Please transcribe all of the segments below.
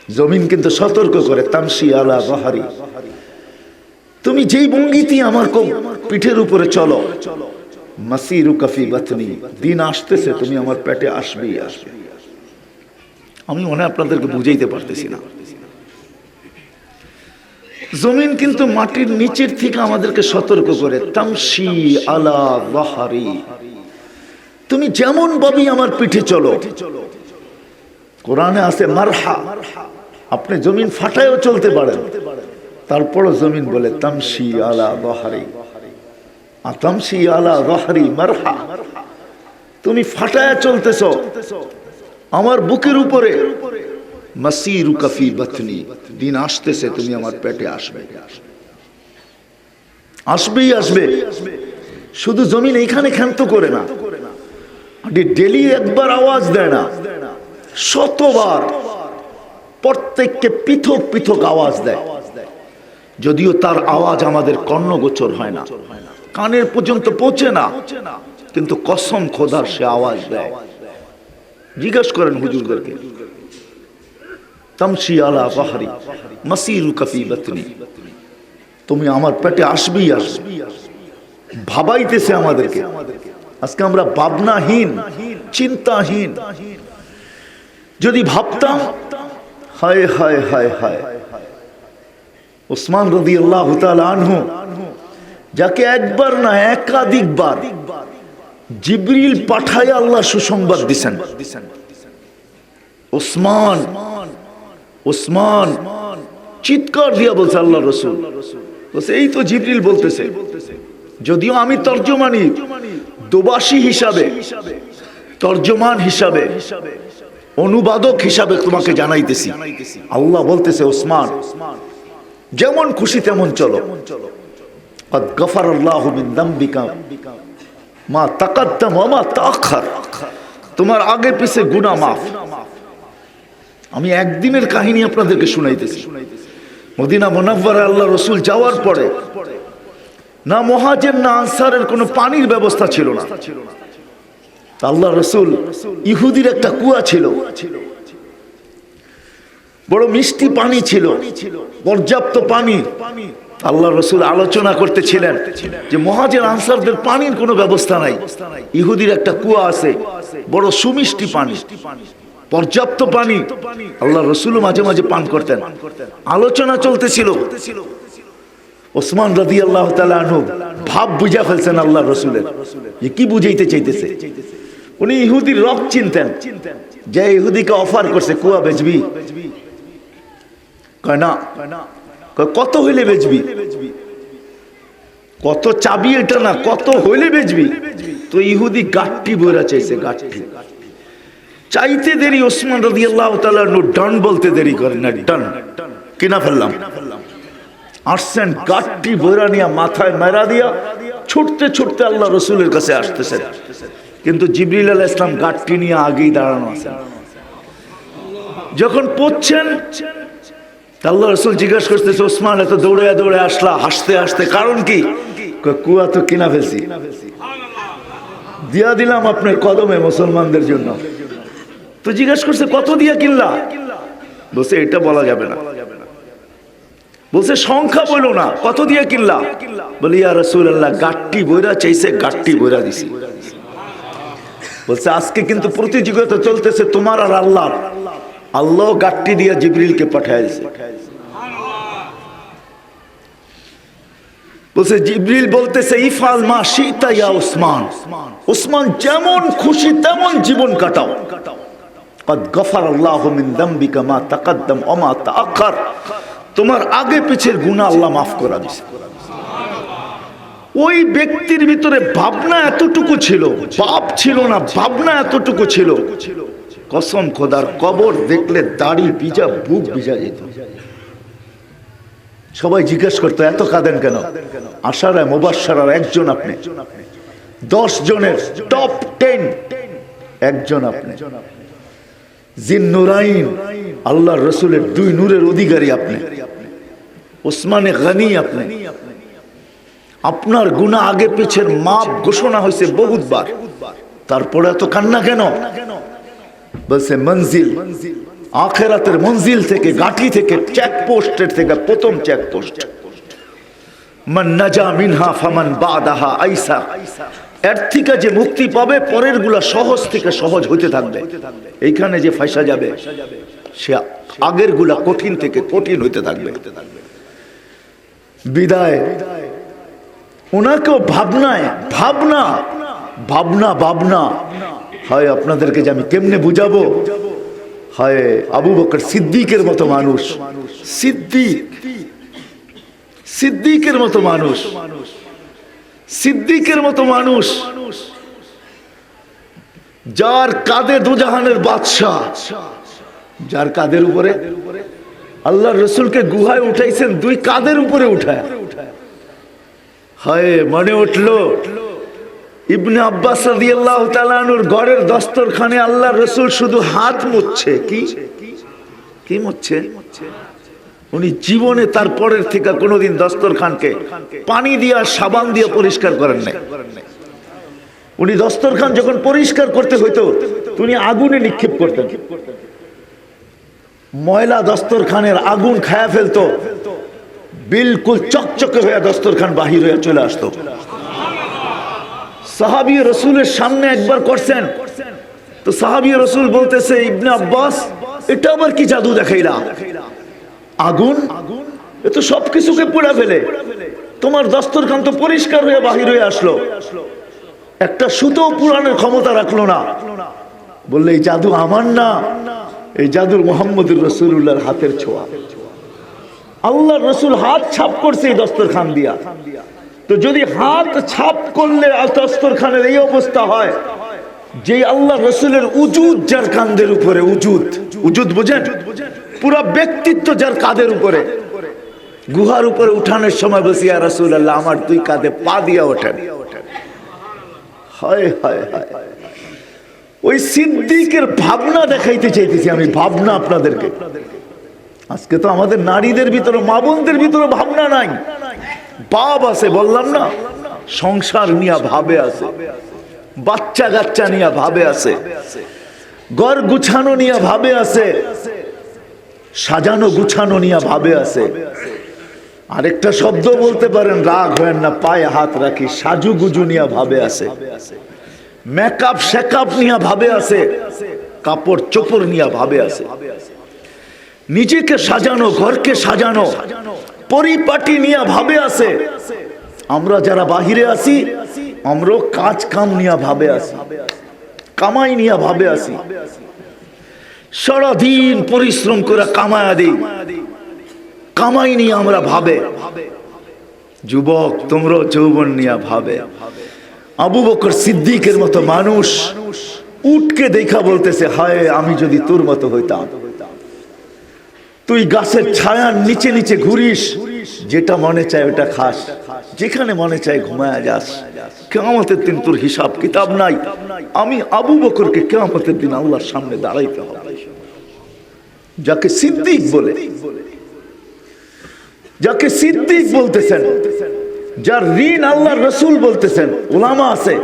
জমিন কিন্তু সতর্ক করে, তামশি আলা যাহরি, তুমি যেই ভঙ্গিতে আমার পিঠের উপরে চলো, মাসিরুকা ফি বাতনি, দিন আসতেছে তুমি আমার পেটে আসবেই আসবে। আমি মনে আপনাদেরকে বুঝাইতে পারতেছি না। জমিন কিন্তু মাটির নিচের থেকে আমাদেরকে সতর্ক করে, তামশি আলা যাহরি, তুমি যেমন ভাবে আমার পিঠে চলো। কোরআনে আছে মারহা, আপনি জমিন ফাটায়ও চলতে পারেন, তারপরও জমিন বলে তামশি আলা যাহরি, আতামশি আলা যাহরি মারহা, তুমি ফাটায় চলতেছো আমার বুকের উপরে, মাসিরুকা ফি বাতনি, দিন আসতেছে তুমি আমার পেটে আসবে, আসবেই আসবে। শুধু জমিন এইখানে ক্ষান্ত করে না, ডেলি একবার আওয়াজ দেয় না, শতবার প্রত্যেককে পৃথক পৃথক আওয়াজ দেয়। যদিও তার আওয়াজ আমাদের কর্ণগোচর হয় না, কানের পর্যন্ত পৌঁছে না, কিন্তু কসম খোদার সে আওয়াজ দেয়। জিজ্ঞেস করেন হুজুরদেরকে, তামশি আলা যাহরি মাসিরুকা ফি বাতনি, তুমি আমার পেটে আসবেই আসবে। ভাবাইতেছে আমাদেরকে। আজকে আমরা ভাবনাহীন, চিন্তাহীন। যদি ভাবতাম, হায় হায় হায় হায়, ওসমান রাদিয়াল্লাহু তাআলা আনহু, যাকে একবার না একাধিকবার জিবরিল পাঠায় আল্লাহ সুসংবাদ দিছেন, ওসমান ওসমান চিৎকার দিয়া বলছে আল্লাহ রাসূল, বলছে এই তো জিবরিল বলতেছে। যদিও আমি তর্জমানি দোবাসী হিসাবে, তর্জমান হিসাবে, অনুবাদক হিসাবে তোমাকে জানাইতেছি, আল্লাহ বলতেছে ওসমান যেমন খুশি তেমন চলো। قد غفر الله من ذنبك ما تقدم وما تأخر, তোমার আগে পিছে গুনাহ মাফ। আমি একদিনের কাহিনী আপনাদেরকে শুনাইতেছি। মদিনা মুনাওয়ারায় আল্লাহ রাসূল যাওয়ার পরে না মুহাজির না আনসারের কোনো পানির ব্যবস্থা ছিল না। আল্লাহ রাসূল, ইহুদির একটা কুয়া ছিল, বড় মিষ্টি পানি ছিল, পর্যাপ্ত পানি। আল্লাহ রাসূল আলোচনা করতেছিলেন যে মুহাজির আনসারদের পানির কোনো ব্যবস্থা নাই, ইহুদির একটা কুয়া আছে, বড় সুমিষ্টি পানি, পর্যাপ্ত পানি। আল্লাহ রাসূল মাঝে মাঝে পান করতেন। আলোচনা চলতেছিল। ওসমান রাদিয়াল্লাহু তাআলা আনহু ভাব বুঝা ফেলছেন আল্লাহ রাসূলের, যে কি বুঝাইতে চাইতেছে। উনি ইহুদির রব চিনতেন, যে ইহুদিকে অফার করছে কুয়া বেচবি, কয় না, কত হইলে বেচবি, কত চাবি এটা না, কত হইলে বেচবি। তো ইহুদি গাঠটি বইরা চাইছে, গাঠটি চাইতে দেরি ওসমান রাদিয়াল্লাহু তাআলা ডান বলতে দেরি করেন না, ডান কিনা ফেললাম। আসছেন গাঠটি বইরা নিয়া মাথায় মেরা দিয়া ছুটতে ছুটতে আল্লাহ রাসূলের কাছে আসতেছেন, কিন্তু জিবরিল আলাইহিস সালাম গাঠটি নিয়ে আগেই দাঁড়ানো আছেন। যখন পড়ছেন আল্লাহ রাসূল জিজ্ঞাসা করতেছে, ওসমান এত দৌড়ে দৌড়ে আসলা হাসতে হাসতে, কারণ কি? কুয়া তো কিনা ফেলছি, দিয়া দিলাম আপনার কদমে মুসলমানদের জন্য। তো জিজ্ঞাসা করছে কত দিয়া কিনলা? বলছে এটা বলা যাবে না। বলছে সংখ্যা বলো না, কত দিয়া কিনলা? বলি ইয়া রাসূলুল্লাহ গাঠটি বইরা চাইছে, গাঠটি বইরা দিছি। বলছে আজকে কিন্তু প্রতিযোগিতা চলতেছে তোমার আর আল্লাহর। আল্লাহ গাঠটি দিয়া জিবরিলকে পাঠায় দিয়েছে। বলছে জিবরিল বলতেছে ইফআল মা শিতা ইয়া ওসমান, ওসমান যেমন খুশি তেমন জীবন কাটাও। قد غفر الله من ذنبك ما تقدم وما تأخر, তোমার আগে পিছের গুনাহ আল্লাহ মাফ করে দিয়েছে। ওই ব্যক্তির ভিতরে ভাবনা এতটুকু ছিল, পাপ ছিল না, ভাবনা এতটুকু ছিল, কসম খোদার কবর দেখলে দাড়ি ভিজা, বুক ভিজা যেত। সবাই জিজ্ঞেস করতো এত কাঁদেন কেন? আশারা মুবাশশারার একজন আপনি, 10 জনের টপ 10 একজন আপনি, জিন্নুরাইন আল্লাহর রাসূলের 2 নূরের অধিকারী আপনি, ওসমানে গনি আপনি। আপনার গুনাহ আগে পিছের মাপ ঘোষণা হয়েছে বহুতবার, তারপরে এত কান্না কেন? বলছে মঞ্জিল আখিরাতের মঞ্জিল থেকে, গাঠি থেকে, চেকপোস্টের থেকে প্রথম চেকপোস্ট। মান নাজা মিনহা ফামান বাদাহা আইসা, এর থেকে যে মুক্তি পাবে পরের গুলা সহজ থেকে সহজ হতে থাকবে। এইখানে যে ফাঁসা যাবে সে আগের গুলা কঠিন থেকে কঠিন হতে থাকবে। বিদায় ওনাকেও ভাবনায় ভাবনা ভাবনা ভাবনা হয়। আপনাদেরকে যে আমি কেমনে বুঝাবো, হয় আবু বকর সিদ্দিকের মতো মানুষ, সিদ্দিকের মতো মানুষ, সিদ্দিকের মতো মানুষ, যার কাঁধে দুজাহানের বাদশাহ, যার কাঁধের উপরে আল্লাহর রসুলকে গুহায় উঠাইছেন, দুই কাঁধের উপরে উঠায়। হায় মনে উঠলো ইবনে আব্বাস রাদিয়াল্লাহু তাআলা আনহুর ঘরের দস্তরখানে আল্লাহর রসুল শুধু হাত মুছছে। কি মুছছে? উনি জীবনে তার পরের থেকে কোনোদিন দস্তরখানকে পানি দিয়া সাবান দিয়ে পরিষ্কার করেন নাই। উনি দস্তরখান যখন পরিষ্কার করতে হইতো উনি আগুনে নিক্ষেপ করতেন। ময়লা দস্তরখানের আগুন খায়া ফেলতো, বিলকুল চকচকে হয়ে দস্তরখান বাহির হয়ে চলে আসতো। সাহাবী রসুলের সামনে একবার করছেন তো সাহাবী রসুল বলতেছে, ইবনে আব্বাস এটা আবার কি জাদু দেখাইলা? আগুন এ তো সবকিছুকে পুড়া ফেলে, তোমার দস্তরখান তো পরিষ্কার হয়ে বাহির হয়ে আসলো, একটা সুতো পুরানোর ক্ষমতা রাখলো না। বললে এই জাদু আমার না, এই জাদুর মুহাম্মদুর রাসূলুল্লাহর হাতের ছোঁয়া। আল্লাহর রাসূল হাত ছাপ করছে এই দস্তরখান দিয়া। তো যদি হাত ছাপ করলে দস্তরখানের এই অবস্থা হয়, যে আল্লাহ রাসূলের উজুদ যার কাঁধের উপরে, উজুদ বুঝেন? পুরা ব্যক্তিত্ব যার কাঁধের উপরে, গুহার উপরে উঠানোর সময় বলছি, ইয়া রাসূলুল্লাহ আমার দুই কাঁধে পা দিয়া ওঠেন। হায় হায় হায়, ওই সিদ্দিকের ভাবনা দেখাইতে চাইতেছি আমি, ভাবনা আপনাদেরকে। আজকে তো আমাদের নারীদের ভিতরে, মা বোনদের ভিতরে ভাবনা নাই। বাপ আছে, বললাম না, সংসার নিয়ে ভাবে আছে, বাচ্চা কাচ্চা নিয়ে ভাবে আছে, ঘর গুছানো নিয়ে ভাবে আছে, সাজানো গুছানো নিয়ে ভাবে আছে। আরেকটা শব্দ বলতে পারেন, রাগ হয় না, পায়ে হাত রাখি, সাজুগুজু নিয়ে ভাবে আছে, মেকআপ শেকআপ নিয়ে ভাবে আছে, কাপড় চোপড় নিয়ে ভাবে আছে, নিজেকে সাজানো, ঘরকে সাজানো, পরিপাটি নিয়ে ভাবে আছে। আমরা যারা বাহিরে আছি আমরাও কাজ কাম নিয়ে ভাবে আছি, কামাই নিয়ে ভাবে আছি, সারাদিন পরিশ্রম করে কামায়া দিই, কামাই নিয়ে আমরা ভাবে। যুবক তোমরাও যৌবন নিয়ে ভাবে। আবু বকর সিদ্দিকের মতো মানুষ উটকে দেখা বলতেছে, হায় আমি যদি তোর মতো হইতাম। তুই গাছের ছায়ার নিচে নিচে ঘুরিস, যেটা মনে চায় ওটা খাস, যেখানে মনে চায় ঘুমায়া যাস, কিয়ামতের দিন তোর হিসাব কিতাব নাই। আমি আবু বকরকে কিয়ামতের দিন আল্লাহর সামনে দাঁড়াইতে হবে। যাকে সিদ্দিক বলে, যাকে সিদ্দিক বলতেছেন, যার ঋণ আল্লাহর রাসূল বলতেছেন, উলামা আছে,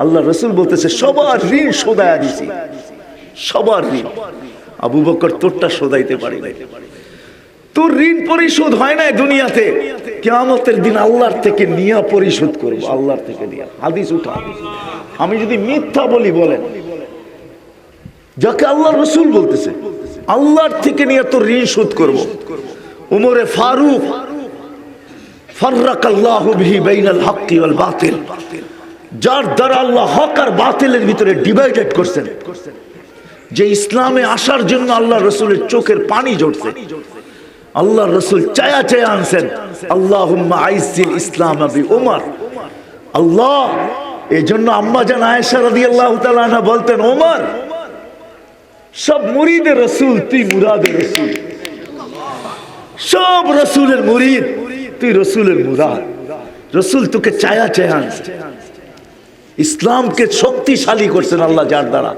আল্লাহর রাসূল বলতেছে সবার ঋণ শোধায়া দিছি, সবার ঋণ। আবু বকর তোরটা শোধাইতে পারি নাই, তোর ঋণ পরিশোধ হয় নাই দুনিয়াতে, কিয়ামতের দিন আল্লাহর থেকে নিয়ে পরিশোধ করব, আল্লাহর থেকে নিয়ে। হাদিস উঠা, আমি যদি মিথ্যা বলি বলেন। যাকে আল্লাহর রাসূল বলতেছে আল্লাহর থেকে নিয়ে তোর ঋণ শোধ করব। উমরে ফারুক, ফাররাকাল্লাহু বিহি বাইনাল হাক্কি ওয়াল বাতিল, যার দ্বারা আল্লাহ হক আর বাতিলের ভিতরে ডিভাইডেড করছেন, যে ইসলামে আসার জন্য আল্লাহ রসুলের চোখের পানি ঝরছে, আল্লাহ রসুল চায়া চায়া আনছেন, আল্লাহুম্মা আইজ্জিল ইসলাম বি উমর। আল্লাহ, এই জন্য আম্মা জান আয়েশা রাদিয়াল্লাহু তাআলা আনহা বলতেন, ওমর সব মুরিদের রসুল, তুই মুরাদের রসুল, সব রসুলের মুরিদ, তুই রসুলের মুরাদ। রসুল তোকে চায়া চায়া আনছে, ইসলামকে শক্তিশালী করছেন আল্লাহ, যার দ্বারা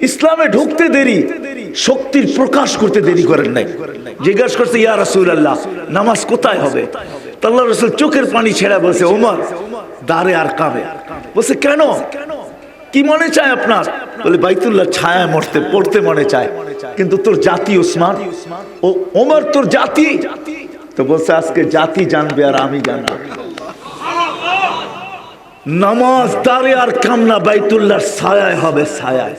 ইসলামে ঢুকতে দেরি, শক্তির প্রকাশ করতে দেরি করেন নাই। জিজ্ঞাসা করছে, ইয়া রাসূলুল্লাহ নামাজ কোথায় হবে? আল্লাহ রাসূল চোখের পানি ছেড়ে বলছে, ওমর দারে আর কামে। বলছে কেন, কি মনে চায় আপনার? বলে বাইতুল্লাহ ছায়া মরতে পড়তে মনে চায়, কিন্তু তোর জাতি উসমান ও ওমর তোর জাতি। তো বলছে আজকে জাতি জানবে আর আমি জানবো। নামাজ দাঁড়ে আর কামনা বাইতুল্লাহর ছায়ায় হবে, ছায়ায়।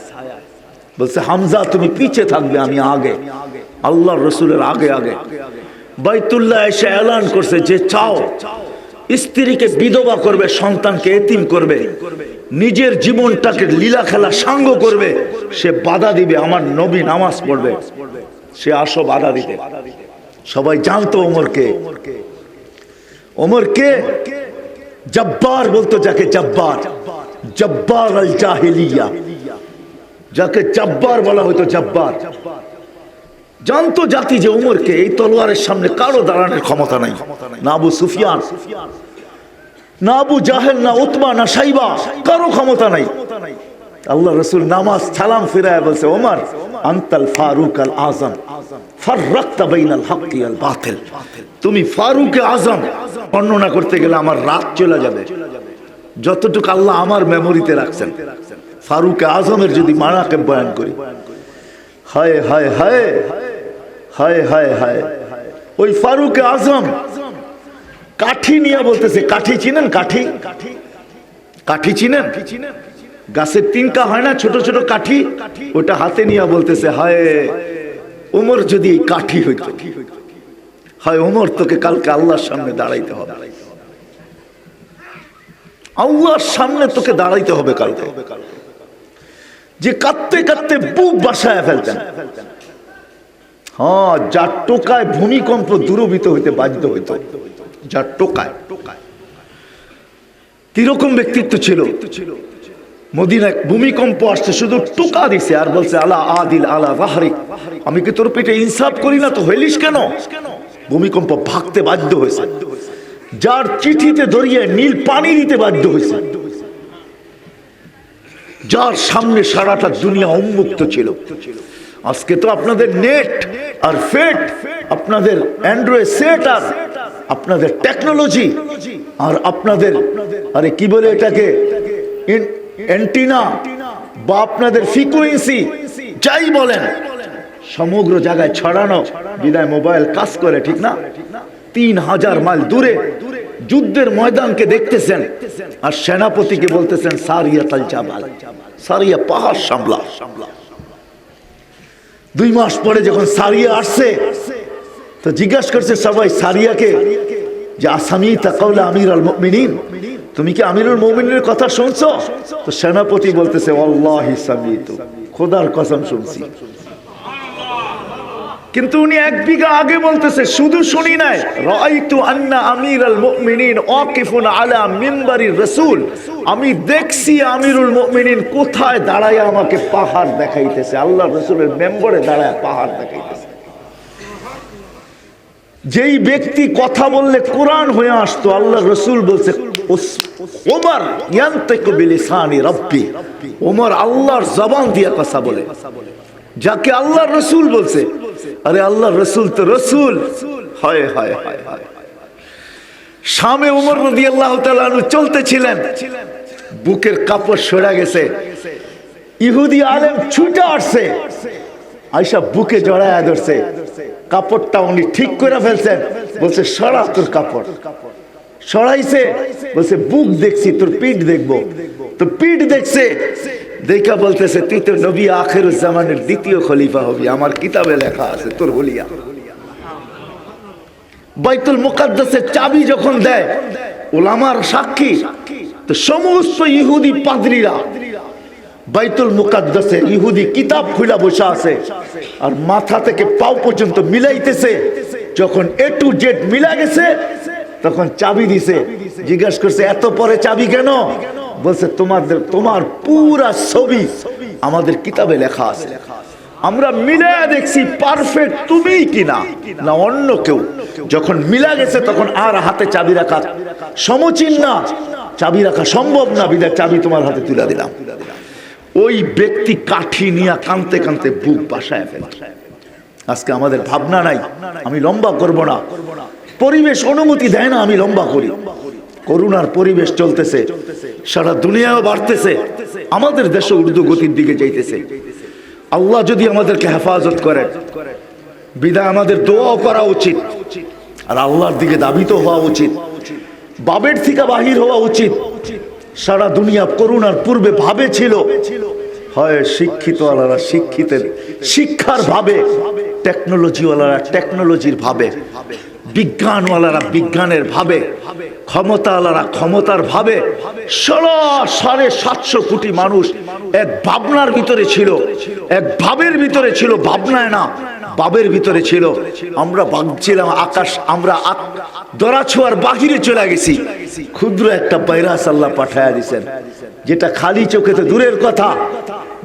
বলছে হামজা তুমি পিছে থাকবে, আমি আগে, আল্লাহর রসুলের আগে আগে। বাইতুল্লাহ এসে এলান করছে যে চাও স্ত্রীকে বিধবা করবে, সন্তানকে এতিম করবে, নিজের জীবনটাকে লীলা খেলা সাঙ্গ করবে, সে বাধা দিবে, আমার নবী নামাজ পড়বে, সে আসো বাধা দিতে। সবাই জানতো ওমরকে। ওমরকে জব্বার বলতো, যাকে জব্বার, জব্বার আল জাহিলিয়া, যাকে জব্বার বলা হতো, জব্বার। জানতো জাতি যে ওমরকে এই তলোয়ারের সামনে কারো দাঁড়ানোর ক্ষমতা নাই। না আবু সুফিয়ান, না আবু জাহেল, না উতবা, না সাইবা, কারো ক্ষমতা নাই। আল্লাহ রসুল নামাজ সালাম ফিরায় বলছে ওমর আনতাল ফারুক আল আজম ফাররাকতা বাইনাল হক ওয়াল বাতিল। তুমি ফারুক আজম, বর্ণনা করতে গেলে আমার রাত চলে যাবে, যতটুকু আল্লাহ আমার মেমোরিতে রাখছেন। ফারুক আজমের যদি মানাকে বয়ান করি, হায় হায় হায় হায় হায় হায়। ওই ফারুক আজম কাঠি নিয়ে বলতেছে, কাঠি চিনেন? কাঠি, কাঠি চিনেন? গাছের তিনকা হয় না ছোট ছোট কাঠি, ওটা হাতে নিয়ে বলতেছে হায় ওমর যদি এই কাঠি হইত, হায় ওমর তোকে কালকে আল্লাহর সামনে দাঁড়াইতে হবে, আল্লাহর সামনে তোকে দাঁড়াইতে হবে কালকে। যে কাঁদতে কাঁদতে বুক বাসায় ফেলতেন। হ্যাঁ, যার টোকায় ভূমিকম্প দূরভীত হইতে বাধ্য হইত, যার টোকায়। কিরকম ব্যক্তিত্ব ছিল? মদিনায় ভূমিকম্প আসছে, শুধু টোকা দিছে আর বলছে আলা আদিল আলা বাহরিক, আমি কি তোর পেটে ইনসাফ করি না, তো হইলিস কেন? ভূমিকম্প ভাগতে বাধ্য হয়েছে। যার চিঠিতে ধরিয়ে নীল পানি দিতে বাধ্য হয়েছে, যার সামনে সারাটা দুনিয়া উন্মুক্ত ছিল। আজকে তো আপনাদের নেট আর ফেট, আপনাদের অ্যান্ড্রয়েড সেট আর আপনাদের টেকনোলজি আর আপনাদের আরে কি বলে এটাকে অ্যান্টিনা বা আপনাদের ফ্রিকোয়েন্সি যাই বলেন, সমগ্র জায়গায় ছড়ানো বিদায় মোবাইল কাজ করে, ঠিক না? 3000 মাইল দূরে যুদ্ধের ময়দানকে দেখতেছেন আর সেনাপতিকে বলতেছেন সারিয়া তাল জাবাল, সারিয়া পাহাড় সামলা। 2 মাস পরে যখন সারিয়া আসছে তো জিজ্ঞাসা করছে সবাই সারিয়াকে যে আসামি তাকাউলা আমিরুল মুমিনিন, তুমি কি আমিরুল মুমিনিনের কথা শুনছো? তো সেনাপতি বলতেছে আল্লাহি সামিতু, খোদার কসম শুনছি। কিন্তু উনি 1 বিঘা আগে বলতেছে শুধু শুনি নাই, রাআইতু আন্না আমিরুল মুমিনিন ওয়াকিফুন আলা মিম্বারির রাসূল, আমি দেখছি আমিরুল মুমিনিন কোথায় দাঁড়ায় আমাকে পাহাড় দেখাইতেছে, আল্লাহর রাসূলের মেম্বরে দাঁড়ায় পাহাড় দেখাইতেছে। যেই ব্যক্তি কথা বললে কোরআন হয়ে আসতো, আল্লাহর রাসূল বলছে ওমর ইয়ানতিকু বিলিসানি রাব্বি, ওমর আল্লাহর জবান দিয়ে কথা বলে, যাকে আল্লাহর রাসূল বলছে। আরে আল্লাহর রাসূল তো রাসূল। হায় হায় হায় হায়। শামে ওমর রাদিয়াল্লাহু তাআলা আনহু চলতেছিলেন, বুকের কাপড় সরে গেছে, ইহুদি আলেম ছুটে আসছে, আয়েশা বুকে জড়ায় ধরছে, কাপড়টা উনি ঠিক করে ফেলছেন, বলছে সরা তোর কাপড়। সরাইছে, বলছে বুক দেখছি, তোর পিঠ দেখবো। তো পিঠ দেখছে, দেখা বলতেছে তুই তো নবী আখিরুজ জামানের দ্বিতীয় খলিফা হবি, আমার কিতাবে লেখা আছে তোর হলিয়া। বাইতুল মুকাদ্দাসের চাবি যখন দেয়, উলামার সাক্ষী, তো সমস্ত ইহুদি পাদ্রীরা বাইতুল মুকাদ্দাসে ইহুদি কিতাব খুলে বসে আছে আর মাথা থেকে পাও পর্যন্ত মিলাইতেছে। যখন A to Z মিলা গেছে তখন চাবি দিছে। জিজ্ঞাসা করছে এত পরে চাবি কেন? বলছে তোমার পুরা ছবি আমাদের কিতাবে লেখা আছে, আমরা মিলায়া দেখছি পারফেক্ট তুমি কিনা না অন্য কেউ। যখন মিলা গেছে তখন আর হাতে চাবি রাখা সমীচীন না, চাবি রাখা সম্ভব না, বিধায় চাবি তোমার হাতে তুলে দিলাম। ওই ব্যক্তি কাঠি নিয়ে কানতে কানতে বুক বাসায় ফেলে। আজকে আমাদের ভাবনা নাই, আমি লম্বা করব না, পরিবেশ অনুমতি দেয় না আমি লম্বা করি। করুণার পরিবেশ চলতেছে, সারা দুনিয়াও বাড়তেছে, আমাদের দেশে উর্দু গতির দিকে যাইতেছে। আল্লাহ যদি আমাদেরকে হেফাজত করেন, বিদায় আমাদের দোয়া করা উচিত, আর আল্লাহর দিকে দাবিত হওয়া উচিত, বাবের থেকে বাহির হওয়া উচিত। সারা দুনিয়া করুণার পূর্বে ভাবে ছিল, হয় শিক্ষিতওয়ালারা শিক্ষিতের শিক্ষার ভাবে, টেকনোলজিওয়ালারা টেকনোলজির ভাবে, বিজ্ঞানওয়ালারা বিজ্ঞানের ভাবে, ক্ষমতাওয়ালারা ক্ষমতার ভাবে। 750 কোটি মানুষ এক ভাবনার ভিতরে ছিল, এক ভাবের ভিতরে ছিল, ভাবনায় না ভাবের ভিতরে ছিল। আমরা ভাবছিলাম আকাশ, আমরা দরাছোয়ার বাহিরে চলে গেছি। ক্ষুদ্র একটা ভাইরাস আল্লাহ পাঠায়া দিয়েছেন, যেটা খালি চোখে তো দূরের কথা,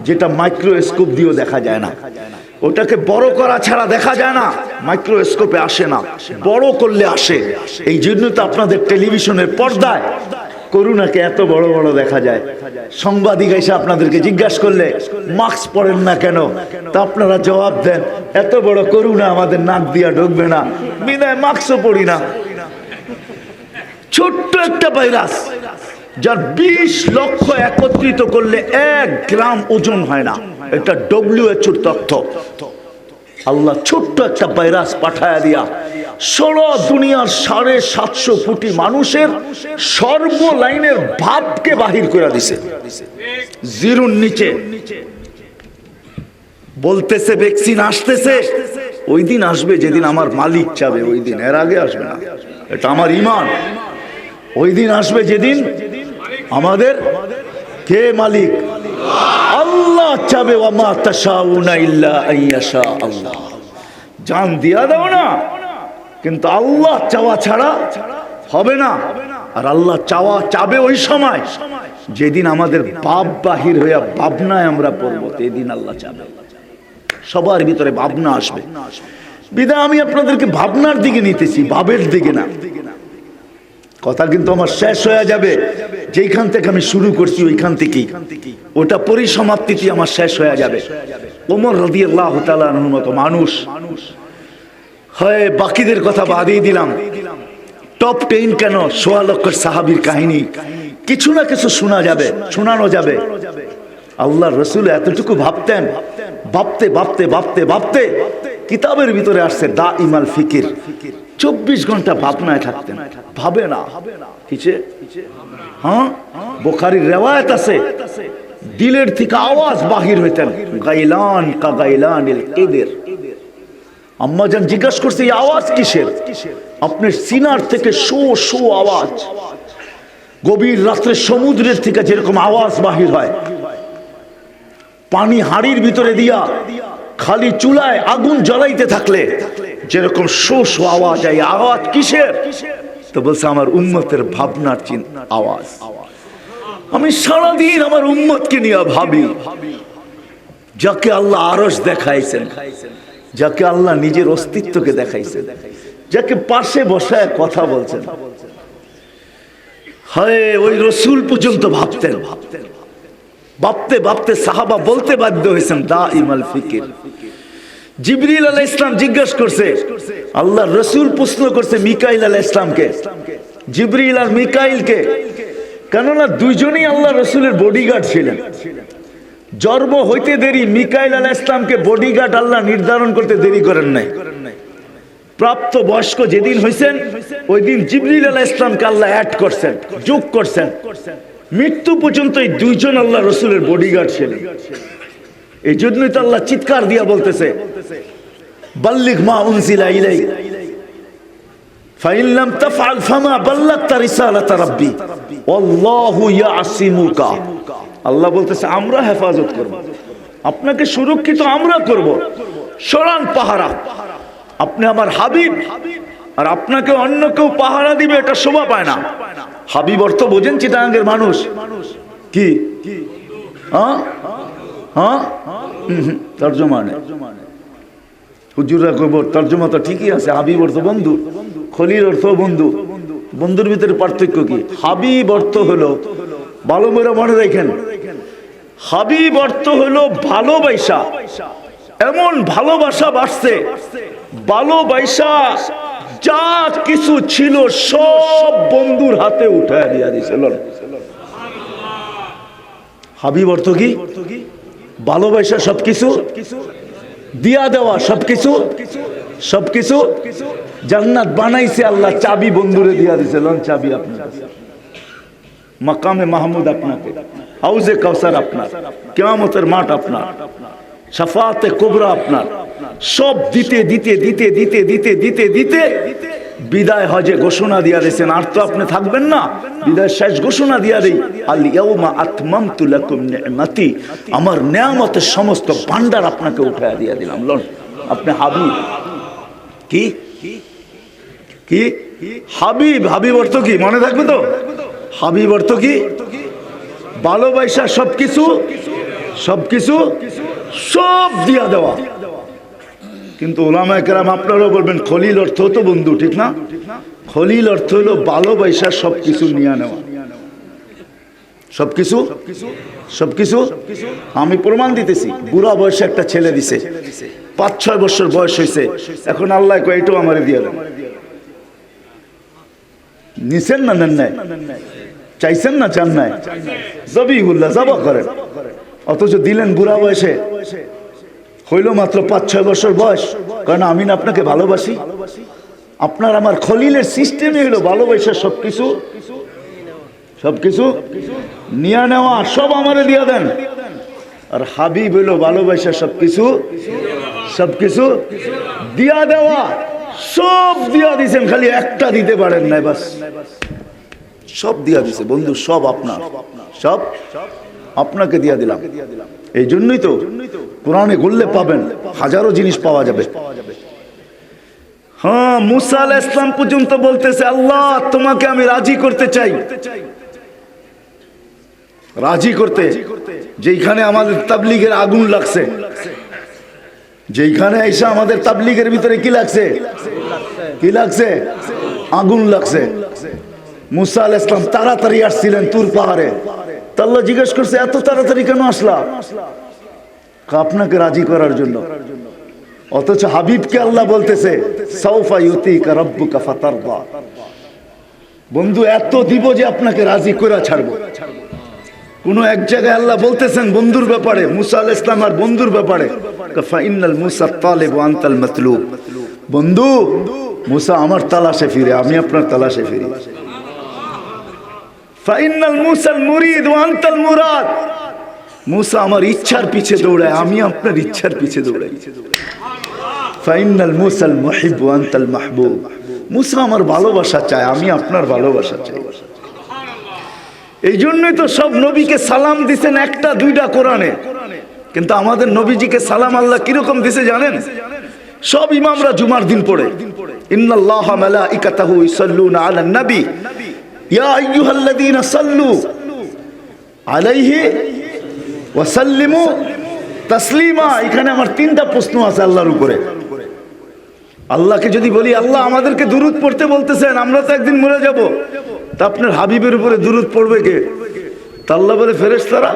যেটা মাইক্রোস্কোপ দিয়েও দেখা যায় না। ওটাকে বড় করা ছাড়া দেখা যায় না, মাইক্রোস্কোপে আসে না, বড় করলে আসে। এই জন্য তো আপনাদের টেলিভিশনের পর্দায় করুণাকে এত বড় বড় দেখা যায়। সাংবাদিক এসে আপনাদেরকে জিজ্ঞাসা করলে মাস্ক পরেন না কেন, তা আপনারা জবাব দেন এত বড় করুণা আমাদের নাক দিয়া ঢুকবে না, বিনায় মাস্কও পরি না। ছোট্ট একটা ভাইরাস, যার 20 লক্ষ একত্রিত করলে 1 গ্রাম ওজন হয় না, এটা WHO তথ্য। আল্লাহ ছোট্ট একটা ভাইরাস পাঠায়া দিয়া সারা দুনিয়ার 750 কোটি মানুষের সর্বলাইনের ভাবকে বাহির করে দিছে, জিরোর নিচে। বলতেছে ভ্যাকসিন আসতেছে, ওই দিন আসবে যেদিন আমার মালিক চাবে, ওই দিন, এর আগে আসবে না। এটা আমার ঈমান। ওই দিন আসবে যেদিন আমাদের কে মালিক? আল্লাহ চাবে। ওয়ামা তাশাউনা ইল্লা আইয়াশা আল্লাহ। জান দিয়া দাও না, কিন্তু আল্লাহ চাওয়া ছাড়া হবে না। আর আল্লাহ চাবে ওই সময় যেদিন আমাদের বাপ বাহির হইয়া ভাবনায় আমরা পড়বো, সেদিন আল্লাহ চাবে। সবার ভিতরে ভাবনা আসবে। বিধায় আমি আপনাদেরকে ভাবনার দিকে নিতেছি, ভাবের দিকে না। কথা কিন্তু আমার শেষ হয়ে যাবে, যেখান থেকে আমি শুরু করছি ওইখান থেকেই, ওটা পরিসমাপ্তিতে আমার শেষ হয়ে যাবে। ওমর রাদিয়াল্লাহু তাআলা আনহুর মতো মানুষ হয়, বাকিদের কথা বাদই দিলাম। টপ 10 কেন, 1.25 লক্ষ সাহাবীর কাহিনী, কিছু না কিছু শোনা যাবে, শোনানো যাবে। আল্লাহর রাসূল এতটুকু ভাবতেন, ভাবতে ভাবতে ভাবতে ভাবতে কিতাবের ভিতরে আসছে দাইমাল ফিকির, 24 ঘন্টা ভাবনায় থাকতেন, ভাবে না কিছে। হ্যাঁ, বুখারীর রিওয়ায়াত আছে, দিলের থেকে আওয়াজ বাহির হইতেন, গাইলান কা গাইলানিল কিদর। আম্মা জান জিজ্ঞাসা করছে এই আওয়াজ কিসের? আপনার সিনার থেকে শো শো আওয়াজ, গভীর রাত্রে সমুদ্রের থেকে যেরকম আওয়াজ বাহির হয়, পানি হাড়ির ভিতরে দিয়া খালি চুলায় আগুন জ্বালাইতে থাকলে যেরকম শো শো আওয়াজ, এই আওয়াজ কিসের? তো বলছে আমার উম্মতের ভাবনার আওয়াজ। আমি সারাদিন আমার উম্মতকে নিয়ে ভাবি, যাকে আল্লাহ আরশ দেখাইছেন, যাকে আল্লাহ নিজের অস্তিত্বকে দেখাইছেন, যাকে পাশে বসায় কথা বলছেন। হায়, ওই রসুল পর্যন্ত ভাবতেন। ভাবতে ভাবতে সাহাবা বলতে বাধ্য হয়েছেন দাইমাল ফিকির। জিবরিল আলাইহিস সালাম জিজ্ঞাসা করছে, আল্লাহ রসুল প্রশ্ন করছে মিকাইল আলাইহিস সালামকে, জিবরিল আর মিকাইলকে, কেননা দুইজনই আল্লাহ রসুলের বডিগার্ড ছিলেন। জন্ম হইতে দেরি, মিকাইল আলাইহিস সালামকে বডিগার্ড আল্লাহ নির্ধারণ করতে দেরি করেন নাই। প্রাপ্ত বয়স্ক যেদিন হইছেন, ওই দিন জিবরিল আলাইহিস সালামকে আল্লাহ অ্যাড করছেন, যোগ করছেন। মৃত্যু পর্যন্ত এই দুইজন আল্লাহ রসুলের বডিগার্ড ছিলেন। এই জন্যই তো আল্লাহ চিৎকার দিয়া বলতেছে, বাল্লিগ মা উনজিলা ইলাইক ফাইন লাম তাফআল ফামা বাল্লাগতা রিসালাতা রাব্বি ওয়াল্লাহু ইয়াসিমুকা। আল্লাহ বলতেছে আমরা হেফাজত করব, আপনাকে সুরক্ষিত আমরা করব। সরান পাহারা, আপনি আমার হাবিব, আর আপনাকে অন্য কেউ পাহারা দিবে এটা শোভা পায় না। হাবিব অর্থ বোঝেন চিটাগাঙ্গের মানুষ কি? হ্যাঁ হ্যাঁ, তর্জমা নেই, হুজুররা কইব তর্জমা তো ঠিকই আছে। হাবিব অর্থ বন্ধু, খলিল অর্থ বন্ধু। বন্ধুর ভিতরে পার্থক্য কি? হাবিব অর্থ হলো, ভালো করে মনে রাখেন, হাবিব অর্থ হলো ভালোবাসা। এমন ভালোবাসা বাড়ছে, ভালোবাসা যা কিছু ছিল সব বন্ধুর হাতে উঠায় দিয়া দিয়েছিল। হাবিব অর্থ কি? ভালোবাসা, সবকিছু দিয়া দেওয়া, সবকিছু জান্নাত বানাইছে আল্লাহ, চাবি বন্ধুরে দিয়া দিছে। লন চাবি আপনার কাছে, মাকামে মাহমুদ আপনাকে, হাউজে কাউসার আপনার, কিয়ামতের মাঠ আপনার, শাফাতে কুবরা আপনার। সব দিতে দিতে দিতে দিতে দিতে দিতে দিতে বিদায় হজে ঘোষণা দিয়া দিয়েছেন। আর তো আপনি থাকবেন না, বিদায় শেষ ঘোষণা দিয়া দেই, আল ইয়াউমা আতমামতু লাকুম নি'মাতি, আমার নিয়ামতের সমস্ত ভান্ডার আপনাকে উঠায়া দিয়া দিলাম। লন আপনি হাবিব। কি কি হাবিব? হাবিব অর্থ কি মনে থাকবে তো? হাবিব অর্থ কি? ভালোবাসা, সবকিছু সব দিয়া দেওয়া। কিন্তু ওলামায়ে কেরাম আপনারাও বলবেন খলিল অর্থ তো বন্ধু, ঠিক না? খলিল অর্থ হলো ভালোবাসা, সবকিছু নিয়ে নেওয়া, সবকিছু। আমি প্রমাণ দিতেছি। বুড়া বয়সে একটা ছেলে দিছে, 5-6 বছর বয়স হয়েছে, এখন আল্লাহ কয় এটাও আমারে দিয়ে দেন। নিছেন না নেন নাই? চাইছেন না চান নাই? জবিহুল্লাহ, জবা করেন। অথচ দিলেন বুড়া বয়সে, হইল মাত্র 5-6 বছর বয়স। কারণ আমি না আপনাকে ভালোবাসি। আপনার আমার খলিলের সিস্টেমে হলো ভালোবাসা, সবকিছু নিয়ে নেওয়া, সব আমারে দিয়ে দেন। আর হাবিব হইল ভালোবাসা, সবকিছু দিয়া দেওয়া, সব দিয়া দিছেন, খালি একটা দিতে পারেন নাই, বাস সব দিয়া দিছে বন্ধু, সব আপনার, সব আপনাকে দিয়া দিলাম। এই জন্যই তো কোরআনে ঘুরলে পাবেন, হাজারো জিনিস পাওয়া যাবে। হ্যাঁ, মুসা আলাইহিস সালাম পর্যন্ত বলতেছে, আল্লাহ তোমাকে আমি রাজি করতে চাই। রাজি করতে, যেখানে আমাদের তাবলীগের আগুন লাগছে, যেখানে এসে আমাদের তাবলীগের ভিতরে কি লাগছে? আগুন লাগছে। মুসা আলাইহিস সালাম তাড়াতাড়ি আসছিলেন তুর পাহাড়ে। আল্লাহ জিজ্ঞেস করছে, এত তাড়াতাড়ি কেন আসলা? আপনাকে রাজি করার জন্য। অথচ হাবিবকে আল্লাহ বলতেছে, সাউফা ইউতিকা রাব্বুকা ফাতারদা, বন্ধু এত দিব যে আপনাকে রাজি করে ছাড়বো। কোন এক জায়গায় আল্লাহ বলতেছেন বন্ধুর ব্যাপারে, মুসা আলাইহিস সালাম আর বন্ধুর ব্যাপারে, ফাইনাল মুসা তালিব ওয়া আনতাল মাতলুব, বন্ধু মুসা আমার তালাশে ফিরে, আমি আপনার তালাশে ফিরি। ফাইনাল মুসাল মুরিদ ওয়া আনতাল মুরাদ, মুসা আমার ইচ্ছার পিছে দৌড়ায়, আমি আপনার ইচ্ছার পিছে দৌড়াই। ফাইনাল মুসাল মুহিব ওয়া আনতাল মাহবুব, মুসা আমার ভালোবাসা চায়, আমি আপনার ভালোবাসা চাই। এই জন্যই তো সব নবীকে সালাম দিছেন একটা দুইটা কোরআনে, কিন্তু আমাদের নবীজিকে সালাম আল্লাহ কিরকম দিছে জানেন? সব ইমামরা জুমার দিন পড়ে, ইন্নাল্লাহা মালাইকাতাহু ইসাল্লুনা আলান নবী ইয়া আইয়ুহাল্লাযীনা সাল্লু আলাইহি ওয়া সাল্লিমু তাসলিমা। এখানে আমার 3টা প্রশ্ন আছে আল্লাহর উপরে। আল্লাহকে যদি বলি, আল্লাহ আমাদেরকে দুরূদ পড়তে বলতেছেন, আমরা তো একদিন মরে যাব, তা আপনার হাবিবের উপরে দুরূদ পড়বে কে? তা আল্লাহ বলে ফেরেশতারা।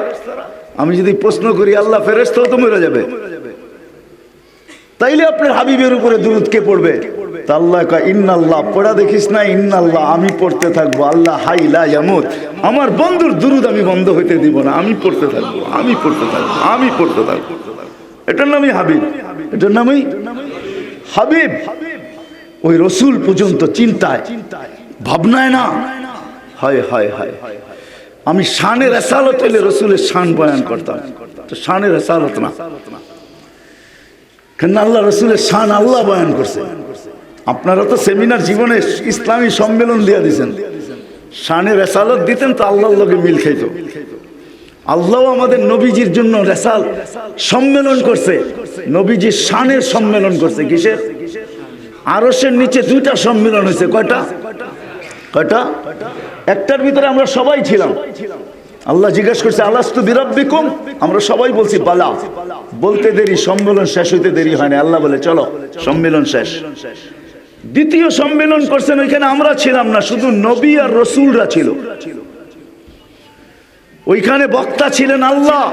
আমি যদি প্রশ্ন করি, আল্লাহ ফেরেশতাও তো মরে যাবে, তাইলে আপনার হাবিবের উপরে দুরূদ কে পড়বে? তা আল্লাহ কয়, ইন্নাল্লাহ পড়া দেখিস না, ইন্নাল্লাহ আমি পড়তে থাকবো, আল্লাহ হাই লা ইয়ামুত, আমার বন্ধুর দুরূদ আমি বন্ধ হইতে দিব না, আমি পড়তে থাকবো, আমি পড়তে থাকবো, আমি পড়তে থাকবো। এটার নামই হাবিব, এটার নামই হাবিব। ওই রসুল পর্যন্ত চিন্তায় ভাবনায় না, হায় হায় হায়, আমি শানের রেসালত হইলে রসুলের শান বয়ান করতাম, তো শানের রেসালত না, কেন আল্লাহ রসুলের শান আল্লাহ বয়ান করছে। আপনারা তো সেমিনার জীবনে ইসলামী সম্মেলন দিয়ে দিয়েছেন, শানের রেসালত দিতেন তো আল্লাহর লগে মিল খাইতো। আল্লাহ আমাদের নবীজির জন্য রেসাল সম্মেলন করছে, নবীজির শানের সম্মেলন করছে। কিসের? আরশের নিচে 2টা সম্মেলন হয়েছে। কয়টা? একটার ভিতরে আমরা সবাই ছিলাম। আল্লাহ জিজ্ঞাসা করছে, আলাস্তু বিরাব্বিকুম, আমরা সবাই বলছি বালা। বলতে দেরি, সম্মেলন শেষ হইতে দেরি হয় না। আল্লাহ বলে চলো সম্মেলন শেষ। দ্বিতীয় সম্মেলন করছেন, ওইখানে আমরা ছিলাম না, শুধু নবী আর রসুলরা ছিল। ওইখানে বক্তা ছিলেন আল্লাহ,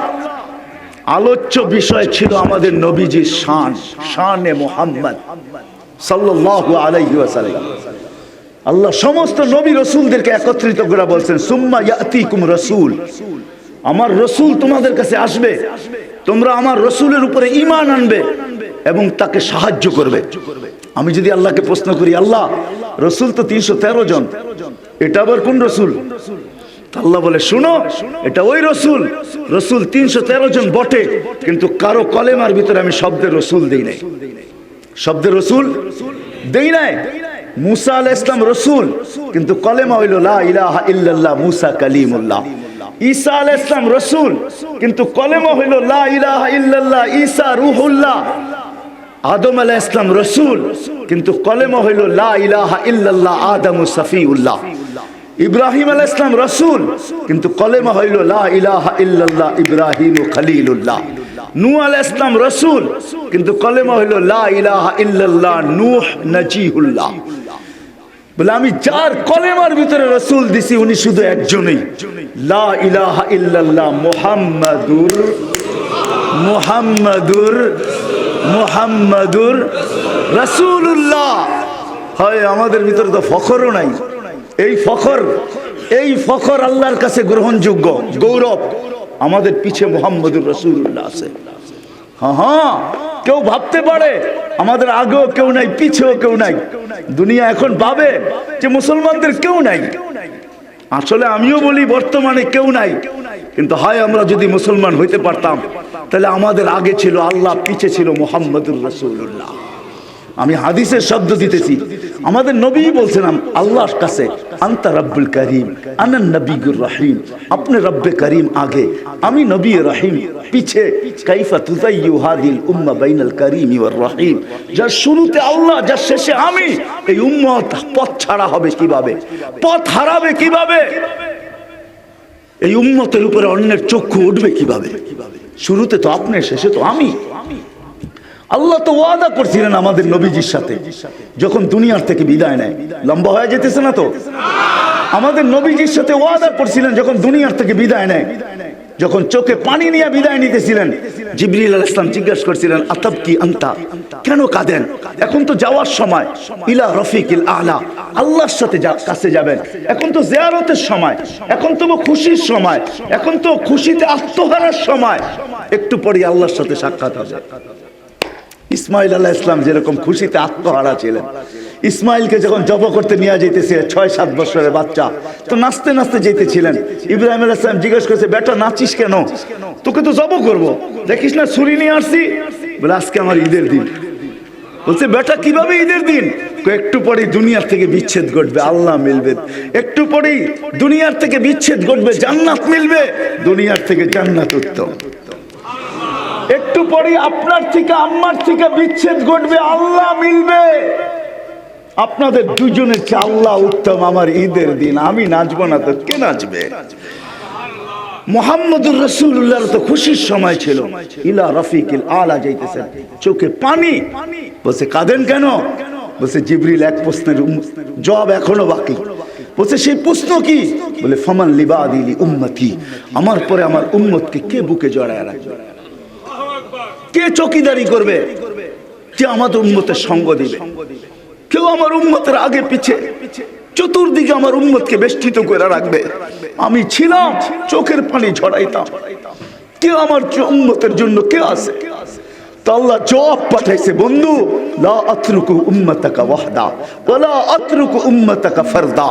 আলোচ্য বিষয় ছিল আমাদের নবীজির শান, শানে মুহাম্মদ। সাল্লাল্লাহু আলাইহি ওয়াসাল্লাম। আল্লাহ সমস্ত নবী রাসূলদেরকে একত্রিত করে বলছেন, সুম্মা ইয়াতিকুম রাসূল, আমার রাসূল তোমাদের কাছে আসবে, তোমরা আমার রাসূলের উপরে ঈমান আনবে এবং তাকে সাহায্য করবে। আমি যদি আল্লাহকে প্রশ্ন করি, আল্লাহ রাসূল তো 313 জন, এটা আবার কোন রাসূল? আল্লাহ বলে, শুনো, এটা ওই রাসূল। রাসূল 313 জন বটে, কিন্তু কারো কলেমার ভিতরে আমি শব্দের রাসূল দেই নাই, শব্দের রাসূল দেই নাই। মুসা আলাইহিস সালাম রাসূল, কিন্তু কলেমা হইল লা ইলাহা ইল্লাল্লাহ মুসা কালিমুল্লাহ। ঈসা আলাইহিস সালাম রাসূল, কিন্তু কলেমা হইল লা ইলাহা ইল্লাল্লাহ ঈসা রূহুল্লাহ। আদম আলাইহিস সালাম রাসূল, কিন্তু কলেমা হইল লা ইলাহা ইল্লাল্লাহ আদমু সফিউল্লাহ। ইব্রাহিম আলাইহিস সালাম রাসূল, কিন্তু কলেমা হইল লা ইলাহা ইল্লাল্লাহ ইব্রাহিম খলিলুল্লাহ। নূহ আলাইহিস সালাম রাসূল, কিন্তু কলেমা হইল লা ইলাহা ইল্লাল্লাহ নূহ নজিহুল্লাহ। বলে আমি যার কলেমার ভিতরে রাসূল দিছি উনি শুধু একজনই, লা ইলাহা ইল্লাল্লাহ মুহাম্মাদুর মুহাম্মাদুর মুহাম্মাদুর রাসূলুল্লাহ। হয় আমাদের ভিতরে তো ফখরও নাই। এই ফখর আল্লাহর কাছে গ্রহণযোগ্য, গৌরব। আমাদের পিছে মুহাম্মাদুর রাসূলুল্লাহ আছে। হ্যাঁ, কেউ ভাবতে পারে আমাদের আগেও কেউ নাই, পিছেও কেউ নাই। দুনিয়া এখন ভাবে যে মুসলমানদের কেউ নাই। আসলে আমিও বলি বর্তমানে কেউ নাই, কিন্তু হয় আমরা যদি মুসলমান হইতে পারতাম তাহলে আমাদের আগে ছিল আল্লাহ, পিছে ছিল মুহাম্মাদুর রাসূলুল্লাহ। আমি হাদিসের শব্দ দিতেছি, আমাদের নবী বলছেন আল্লাহর কাছে, আনতা রাব্বুল করিম আনা নবিয়ুর রহিম, আপনি রব্বে করিম আগে, আমি নবী রহিম পিছে। কাইফা তুযায়্যু হাদিল উম্মাহ বাইনাল করিম ওয়ার রহিম, যার শুরুতে আল্লাহ, যার শেষে আমি, এই উম্মত পথ ছাড়া হবে কিভাবে, পথ হারাবে কিভাবে, এই উম্মতের উপরে অন্যের চক্ষু উঠবে কিভাবে? শুরুতে তো আপনি, শেষে তো আমি। আল্লাহ তো ওয়াদা করছিলেন আমাদের নবীজির সাথে, যখন দুনিয়ার থেকে বিদায় নেয়। লম্বা হয়ে যেতেছে না তো? আমাদের নবীজির সাথে ওয়াদা করছিলেন যখন দুনিয়ার থেকে বিদায় নেয়, যখন চোখে পানি নিয়ে বিদায় নিতেছিলেন। জিবরিল আলাইহিস সালাম জিজ্ঞাসা করছিলেন, আতাবকি আনতা, কেন কাঁদেন? এখন তো যাওয়ার সময়, ইলা রফিকিল আলা, আল্লাহর সাথে কাছে যাবেন। এখন তো জিয়ারতের সময়, এখন তো খুশির সময়, এখন তো খুশিতে আত্মহারার সময়। একটু পরে আল্লাহর সাথে সাক্ষাৎ হবে। ইসমাইল আলাইহিস সালাম যেরকম খুশিতে আত্মহারা ছিলেন, ইসমাইলকে যখন জবাই করতে নিয়ে যেতেছে 6-7 বছরের বাচ্চা, তো নাচতে নাচতে যেতেছিলেন। ইব্রাহিম আলাইহিস সালাম জিজ্ঞেস করেছে, বেটা নাচিস কেন? তোকে তো জবাই করব, দেখিস না ছুরি নিয়ে আসছি। বলে আজকে আমার ঈদের দিন। বলছে বেটা কিভাবে ঈদের দিন? একটু পরেই দুনিয়ার থেকে বিচ্ছেদ ঘটবে, আল্লাহ মিলবে। একটু পরেই দুনিয়ার থেকে বিচ্ছেদ ঘটবে, জান্নাত মিলবে। দুনিয়ার থেকে জান্নাত উত্তম। একটু পরে আপনার থেকে আম্মার থেকে বিচ্ছেদ ঘটবে, আল্লাহ মিলবে। আপনাদের দুজনের চেয়ে আল্লাহ উত্তম। আমার ঈদের দিন আমি নাচবো না তো কে নাচবে? মুহাম্মাদুর রাসূলুল্লাহর তো খুশির সময় ছিল, ইলা রফিকিল আলা যাইতেছেন, চোখে পানি। বলছে কাঁদেন কেন? বলছে জিবরিল এক প্রশ্নের জবাব এখনো বাকি। বলছে সেই প্রশ্ন কি? বলে ফামান লিবাদি লি উম্মতি, আমার পরে আমার উম্মতকে কে বুকে জড়ায় রাখবে, কে চৌকিদারি করবে, কে আমাদের উম্মতের সঙ্গ দিবে? কেউ আমার উম্মতের আগে পিছে চতুর্দিকে আমার উম্মতকে বেষ্টিত করে রাখবে। আমি ছিলাম, চোখের পানি ঝরাইতাম, কে আমার উম্মতের জন্য কে আছে? তো আল্লাহ জবাব পাঠাইছে, বন্ধু, লা আতরুকু উম্মাতাকা ওয়াহদা ওয়ালা আতরুকু উম্মাতাকা ফারদা,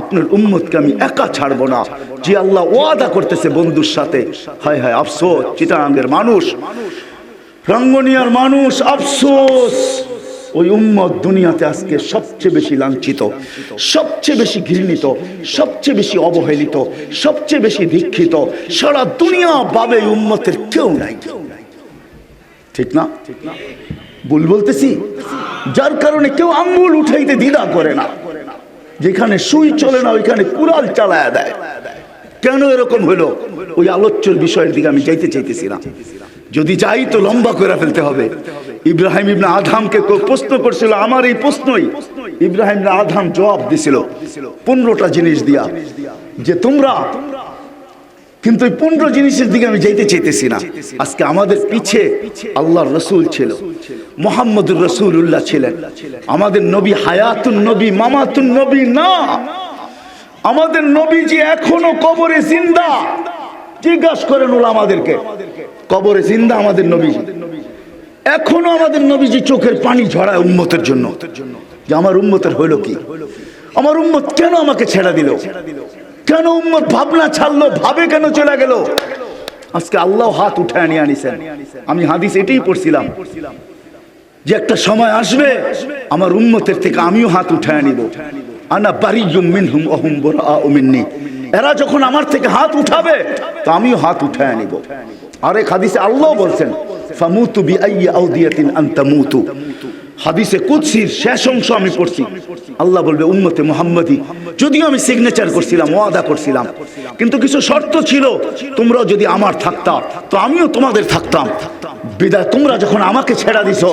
আপনার উম্মতকে আমি একা ছাড়বো না। যে আল্লাহ ওয়াদা করতেছে বন্ধুর সাথে। হায় হায় আফসোস, চিটাগাঙ্গের মানুষ, রাঙ্গুনিয়ার মানুষ, আফসোস, ওই উম্মত দুনিয়াতে আজকে সবচেয়ে বেশি লাঞ্ছিত, সবচেয়ে বেশি ঘৃণিত, সবচেয়ে বেশি অবহেলিত, সবচেয়ে বেশি দীক্ষিত। সারা দুনিয়া ভাবে উম্মতের কেউ নাই। ঠিক না? ভুল বলতেছি? যার কারণে কেউ আঙ্গুল উঠাইতে দ্বিধা করে না। যেখানে সুই চলে না ওইখানে কুড়াল চালায়া দেয়। কেন এরকম হলো? ওই আলোচ্যর বিষয়ের দিকে আমি যাইতে চাইতেছি না। যদি যাই তো লম্বা করে ফেলতে হবে। ইব্রাহিম ইবনে আদহামকে প্রশ্ন করছিল, আমার এই প্রশ্নই ইব্রাহিম ইবনে আদহাম জবাব দিছিল 15টা জিনিস দিয়া, যে কিন্তু এই 15 জিনিসের দিকে আমি যাইতে চাইতেছি না। আজকে আমাদের পিছে আল্লাহর রসুল ছিল, মুহাম্মদুর রাসূলুল্লাহ ছিলেন। আমাদের নবী হায়াতুন নবী মামাতুন নবী না, আমাদের নবীজি এখনো কবরে জিন্দা। জিজ্ঞাসা করেন ওলামাদেরকে, কবরে জিন্দা আমাদের নবীজি। এখনো আমাদের নবীজি চোখের পানি ঝরায় উম্মতের জন্য, যে আমার উম্মতের হইল কি, আমার উম্মত কেন আমাকে ছেড়ে দিল, কেন উম্মত ভাবনা ছাড়লো, ভাবে কেন চলে গেল। আজকে আল্লাহ হাত উঠায় নিয়ে আনিছেন। আমি হাদিস এটাই পড়ছিলাম যে একটা সময় আসবে আমার উম্মতের থেকে আমিও হাত উঠায় নিব। আনা বারিয়ুম মিনহুম ওয়া হুম বুরাআউ মিন্নি। এরা যখন আমার থেকে হাত উঠাবে তো আমিও হাত উঠায় নিব। আরেক হাদিসে আল্লাহ বলছেন ফামুতু বিআইয়ি আউদিয়াতিন আনতামুতু। হাদিসে কুদসির শেষ অংশ আমি পড়ছি। আল্লাহ বলবে উম্মতে মুহাম্মাদি, যদিও আমি সিগনেচার করছিলাম, ওয়াদা করছিলাম, কিন্তু কিছু শর্ত ছিল, তোমরাও যদি আমার থাকতা তো আমিও তোমাদের থাকতাম। বিদায় তোমরা যখন আমাকে ছেড়া দিছো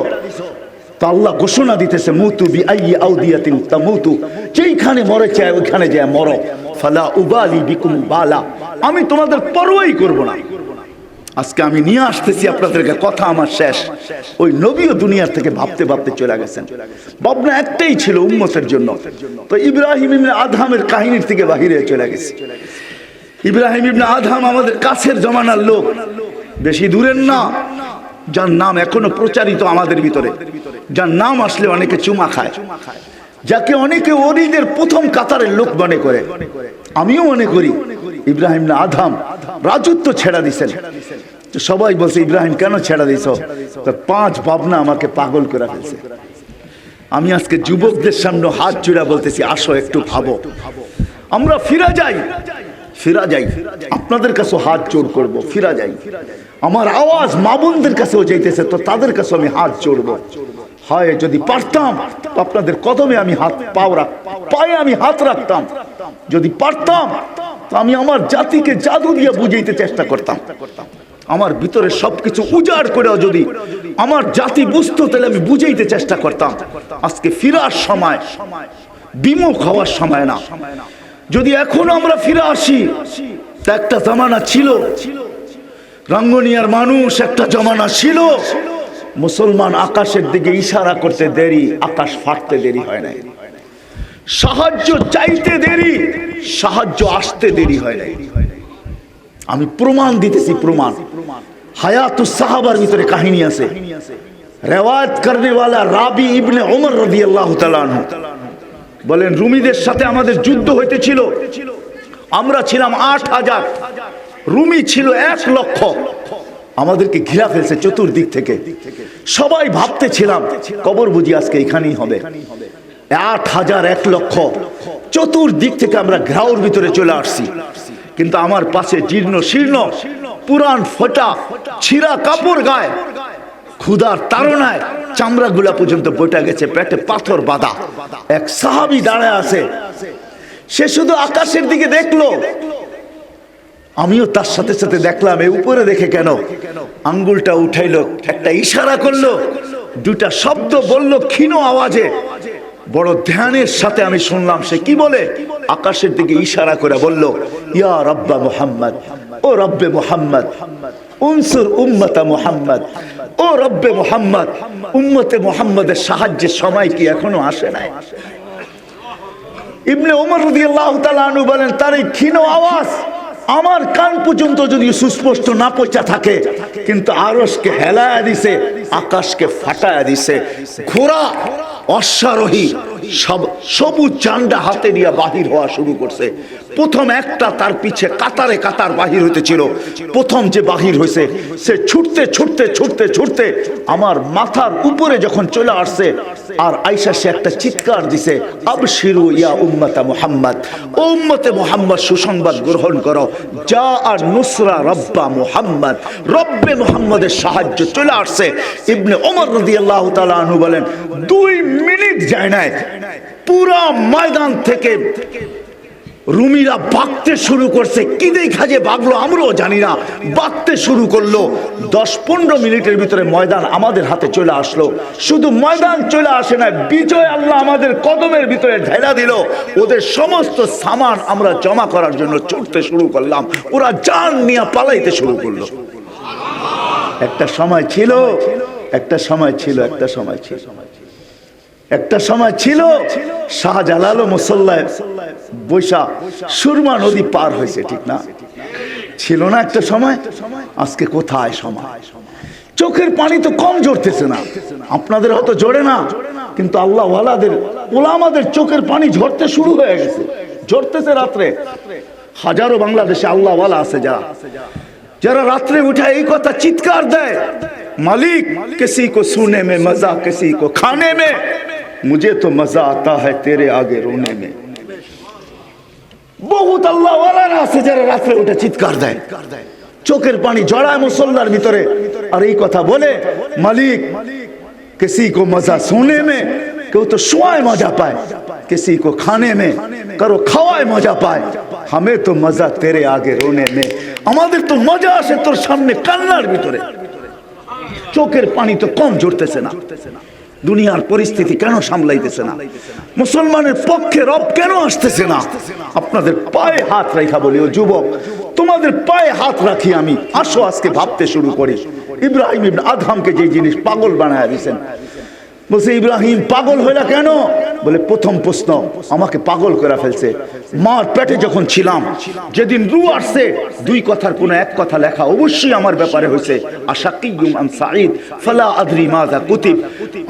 তো আল্লাহ ঘোষণা দিতেছে মুতু বিআইয়ি আউদিয়াতিন তামুতু, যেইখানে মরে চায় ওইখানে যায় মরো, ফালা উবালি বিকুম বালা, আমি তোমাদের পরোয়াই করব না। আজকে আমি নিয়ে আসতেছি আপনাদেরকে কথা, আমার শেষ। ওই নবীও দুনিয়ার থেকে ভাবতে ভাবতে চলে গেছেন। ভাবনা একটাই ছিল উম্মতের জন্য। তো ইব্রাহিম ইবনে আদহামের কাহিনীর থেকে বাহিরে চলে গেছে। ইব্রাহিম ইবনে আদহাম আমাদের কাছের জমানার লোক, বেশি দূরের না, যার নাম এখনো প্রচারিত আমাদের ভিতরে, যার নাম আসলে অনেকে চুমা খায়, যাকে অনেকে ওলিদের প্রথম কাতারের লোক মনে করে, আমিও মনে করি। ইব্রাহিম না আদহাম রাজত্ব ছেড়া দিছেন। সবাই বলছে ইব্রাহিম কেন ছেড়া দিছ? 5 ভাবনা আমাকে পাগল করে ফেলছে। আমি আজকে যুবকদের সামনে হাত জোড়া বলতেছি, আসো একটু ভাবো, আমরা ফিরা যাই, ফিরা যাই। আপনাদের কাছেও হাত জোড় করব, ফিরা যাই। আমার আওয়াজ মা বোনদের কাছেও যাইতেছে, তো তাদের কাছেও আমি হাত জোড়বো। হয় যদি পারতাম তো আপনাদের কদমে আমি হাত পায়ে আমি হাত রাখতাম। যদি পারতাম তো আমি আমার জাতিকে জাদু দিয়ে বুঝাইতে চেষ্টা করতাম। আমার ভিতরে সবকিছু উজাড় করেও যদি আমার জাতি বুঝতো তাহলে আমি বুঝাইতে চেষ্টা করতাম। আজকে ফিরার সময়, বিমুখ হওয়ার সময় না। যদি এখনো আমরা ফিরে আসি, তা একটা জামানা ছিল রাঙ্গুনিয়ার মানুষ, একটা জামানা ছিল মুসলমান আকাশের দিকে ইশারা করতে দেরি, আকাশ ফাটতে দেরি হয় নাই। সাহায্য চাইতে দেরি, সাহায্য আসতে দেরি হয় নাই। আমি প্রমাণ দিতেছি, প্রমাণ। হায়াতুস সাহাবার ভিতরে কাহিনী আছে। রেওয়ায়াত করনেওয়ালা রাবি ইবনে উমর রাদিয়াল্লাহু তাআলা আনহু বলেন, রুমিদের সাথে আমাদের যুদ্ধ হইতেছিল। আমরা ছিলাম 8000, রুমি ছিল 1 লক্ষ। আমাদেরকে ঘিরা ফেলছে চতুর্দিক থেকে। সবাই ভাবতেছিলাম কবর বুঝি আজকে এখানেই হবে। 8000, 1 লক্ষ, চতুর্দিক থেকে আমরা ঘাওর ভিতরে চলে আসছি। কিন্তু আমার পাশে জীর্ণ শীর্ণ পুরান ফোটা ছিঁড়া কাপড় গায়ে, ক্ষুধার তাড়নায় চামড়া গুলা পর্যন্ত বইটা গেছে, পেটে পাথর বাঁধা এক সাহাবী দাঁড়ায় আছে। সে শুধু আকাশের দিকে দেখলো, আমিও তার সাথে সাথে দেখলাম। এই উপরে দেখে কেন, আঙ্গুলটা উঠাইলো, একটা ইশারা করলো, 2টা শব্দ বলল ক্ষীণ আওয়াজে। বড় ধ্যানের সাথে আমি শুনলাম সে কি বলে। আকাশের দিকে ইশারা করে বলল, ইয়া রাব্বা মুহাম্মদ, ও রব্বে মুহাম্মদ, উনসুর উম্মতা মুহাম্মদ, ও রব্বে মুহাম্মদ, উম্মতে মুহাম্মদের সাহায্যের সময় কি এখনো আসে নাই? ইবনে ওমর রাদিয়াল্লাহু তাআলা আনহু বলেন, তার এই ক্ষীণ আওয়াজ আমার কান পর্যন্ত যদি সুস্পষ্ট না পৌঁছা থাকে, কিন্তু আরশকে হেলায়া দিছে, আকাশকে ফাটায়া দিছে। ঘোড়া অশ্বারোহী সব সবুজ ঝান্ডা হাতে নিয়ে বাহির হওয়া শুরু করছে। প্রথম একটা, তার পিছে কাতারে কাতার বাহির হইতেছিল। প্রথম যে বাহির হয়েছে সে ছুটতে ছুটতে ছুটতে ছুটতে আমার মাথার উপরে যখন চলে আসছে, আর আয়েশা সে একটা চিৎকার দিছে, আবশিরু ইয়া উম্মতা মুহাম্মদ, ও উম্মতে মুহাম্মদ সুসংবাদ গ্রহণ করো, যা আর নুসরা রব্বা মুহাম্মদ, রব্বে মুহাম্মদের সাহায্য চলে আসছে। ইবনে ওমর রাদিয়াল্লাহু তাআলা আনহু বলেন, 2 মিনিট যায় নাই, পুরা ময়দান থেকে রুমিরা বাঁকতে শুরু করছে, কি দেখা যে বাগলো আমরাও জানি না, বাঁকতে শুরু করলো। 10-15 মিনিটের ভিতরে ময়দান আমাদের হাতে চলে আসলো। শুধু ময়দান চলে আসে না, বিজয় আল্লাহ আমাদের কদমের ভিতরে ঢেলা দিল। ওদের সমস্ত সামান আমরা জমা করার জন্য ছুটতে শুরু করলাম, ওরা জান নিয়ে পালাইতে শুরু করলো। একটা সময় ছিল, একটা সময় ছিল, একটা সময় ছিল, একটা সময় ছিল শাহজালাল মুসল্লায় বৈশা সুরমা নদী পার হয়েছে, ঠিক না? ছিল না একটা সময়? আজকে কোথায় সময়? চোখের পানি তো কম ঝরতেছে না, আপনাদের হয়তো ঝরে না, কিন্তু আল্লাহ ওয়ালাদের ওলামাদের চোখের পানি ঝরতে শুরু হয়ে গেছে, ঝরতেছে রাত্রে। হাজারো বাংলাদেশে আল্লাহ ওয়ালা আছে যারা রাত্রে উঠে এই কথা চিৎকার দেয়, মালিক किसी को सोने में मजा किसी को खाने में, मुझे तो मजा आता है तेरे आगे रोने में। বহুত আল্লাহ ওয়ালারা আছে যারা রাত্রে উঠে চিৎকার দেয়, চোখের পানি জড়ায় মুসল্লার ভিতরে, আর এই কথা বলে মালিক किसी को मजा सोने में, কেউ তো শোয়ায় মজা পায়, किसी को खाने में, কারো খাওয়ায় মজা পায়, हमें तो मजा तेरे आगे रोने में, আমাদের তো মজা আসে তোর সামনে কান্নার ভিতরে। চোখের পানি তো কম ঝরতেছে না। দুনিয়ার পরিস্থিতি কেন সামলাইতেছে না? মুসলমানের পক্ষে রব কেন আসতেছে না? আপনাদের পায়ে হাত রাখা বলি, ও যুবক, তোমাদের পায়ে হাত রাখি আমি, আসো আজকে ভাবতে শুরু করি। ইব্রাহিম ইবনে আদহামকে যে জিনিস পাগল বানায় দিয়েছেন, বলছে ইব্রাহিম পাগল হইলা কেন? বলে প্রথম প্রশ্ন, আমাকে পাগল করে ফেলছে। মার পেটে যখন ছিলাম, যেদিন রু আসছে, দুই কথার কোনো এক কথা লেখা অবশ্যই আমার ব্যাপারে হয়েছে, আশাকিয়ুম আম সাঈদ ফালা আদরি মাযা কুতিব,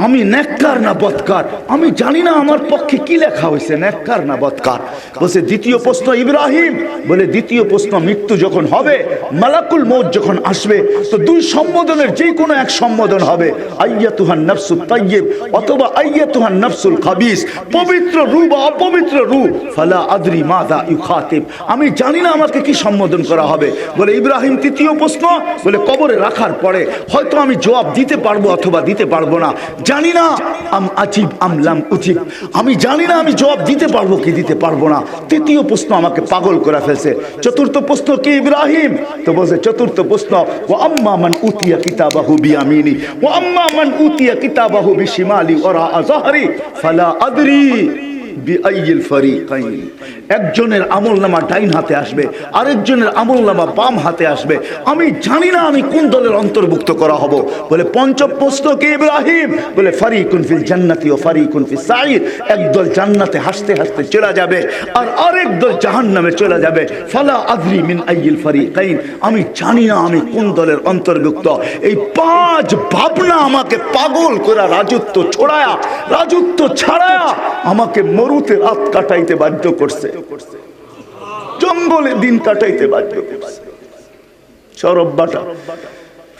আমি নেককার না বদকার, আমি জানি না আমার পক্ষে কি লেখা হয়েছে, নেককার না বদকার। বলছে দ্বিতীয় প্রশ্ন ইব্রাহিম, বলে দ্বিতীয় প্রশ্ন মৃত্যু যখন হবে, মালাকুল মউত যখন আসবে, তো দুই সম্বোধনের যে কোনো এক সম্বোধন হবে, আইয়াতুহান নাফসুত তাইয়্যিব অথবা আইয়াতুহান নাফসুল খাবিস, পবিত্র রূহ বা অপবিত্র রূহ, ফালা আদরি মাযা ইউখাতিব, আমি জানি না আমাকে কি সম্বোধন করা হবে। বলে ইব্রাহিম তৃতীয় প্রশ্ন, বলে কবরে রাখার পরে হয়তো আমি জবাব দিতে পারবো অথবা দিতে পারবো না, জানি না, আম আজিব আম লাম উজিব, আমি জানি না আমি জবাব দিতে পারবো কি দিতে পারবো না। তৃতীয় প্রশ্ন আমাকে পাগল করে ফেলছে। চতুর্থ প্রশ্ন কি ইব্রাহিম? তো বলছে চতুর্থ প্রশ্ন, ওয়া আম্মা মান উতিয়া কিতাবাহু বিয়ামিনি ওয়া আম্মা মান উতিয়া কিতাবাহু বিশিমালি ওয়া যাহরি ফালা আদরি বিআইয়িল ফারিকাইন, একজনের আমলনামা ডাইন হাতে আসবে, আরেকজনের আমলনামা বাম হাতে আসবে, আমি জানি না আমি কোন দলের অন্তর্ভুক্ত করা হব। বলে পঞ্চম প্রশ্ন কি ইব্রাহিম? বলে ফারিকুন ফিল জান্নাতি ওয়া ফারিকুন ফিস সাঈর, একদল জান্নাতে হাসতে হাসতে চলে যাবে আর আরেক দল জাহান্নামে চলে যাবে। ফালা আদরি মিন আইয়িল ফারিকাইন, আমি জানি না আমি কোন দলের অন্তর্ভুক্ত। এই পাঁচ ভাবনা আমাকে পাগল করে রাজত্ব ছড়ায়া, রাজত্ব ছাড়ায়া আমাকে মরুতে রাত কাটাইতে বাধ্য করছে, জঙ্গলে দিন কাটাইতে বাধ্য করছে। সরব বাটা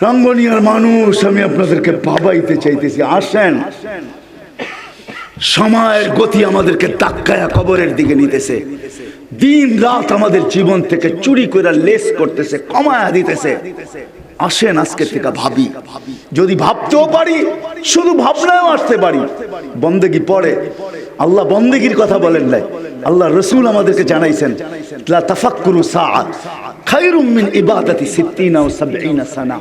রাঙ্গনিয়ার মানুষ, আমি আপনাদেরকে ভাবাইতে চাইতেছি, আসেন। সময়ের গতি আমাদেরকে ধাক্কায়া কবরের দিকে নিতেছে, দিন রাত আমাদের জীবন থেকে চুরি করে লেস করতেছে, কমায়া দিতেছে। আসেন আজকে থেকে ভাবি, যদি ভাবতেও পারি, শুধু ভাবনাও আসতে পারি। বন্দেগি পড়ে, আল্লাহ বন্দেগির কথা বলেন নাই, আল্লাহ রসুল আমাদেরকে জানাইছেন, লা তাফাক্কুরু সাআত খায়রুম মিন ইবাদাতি 60 ও 70 সানা,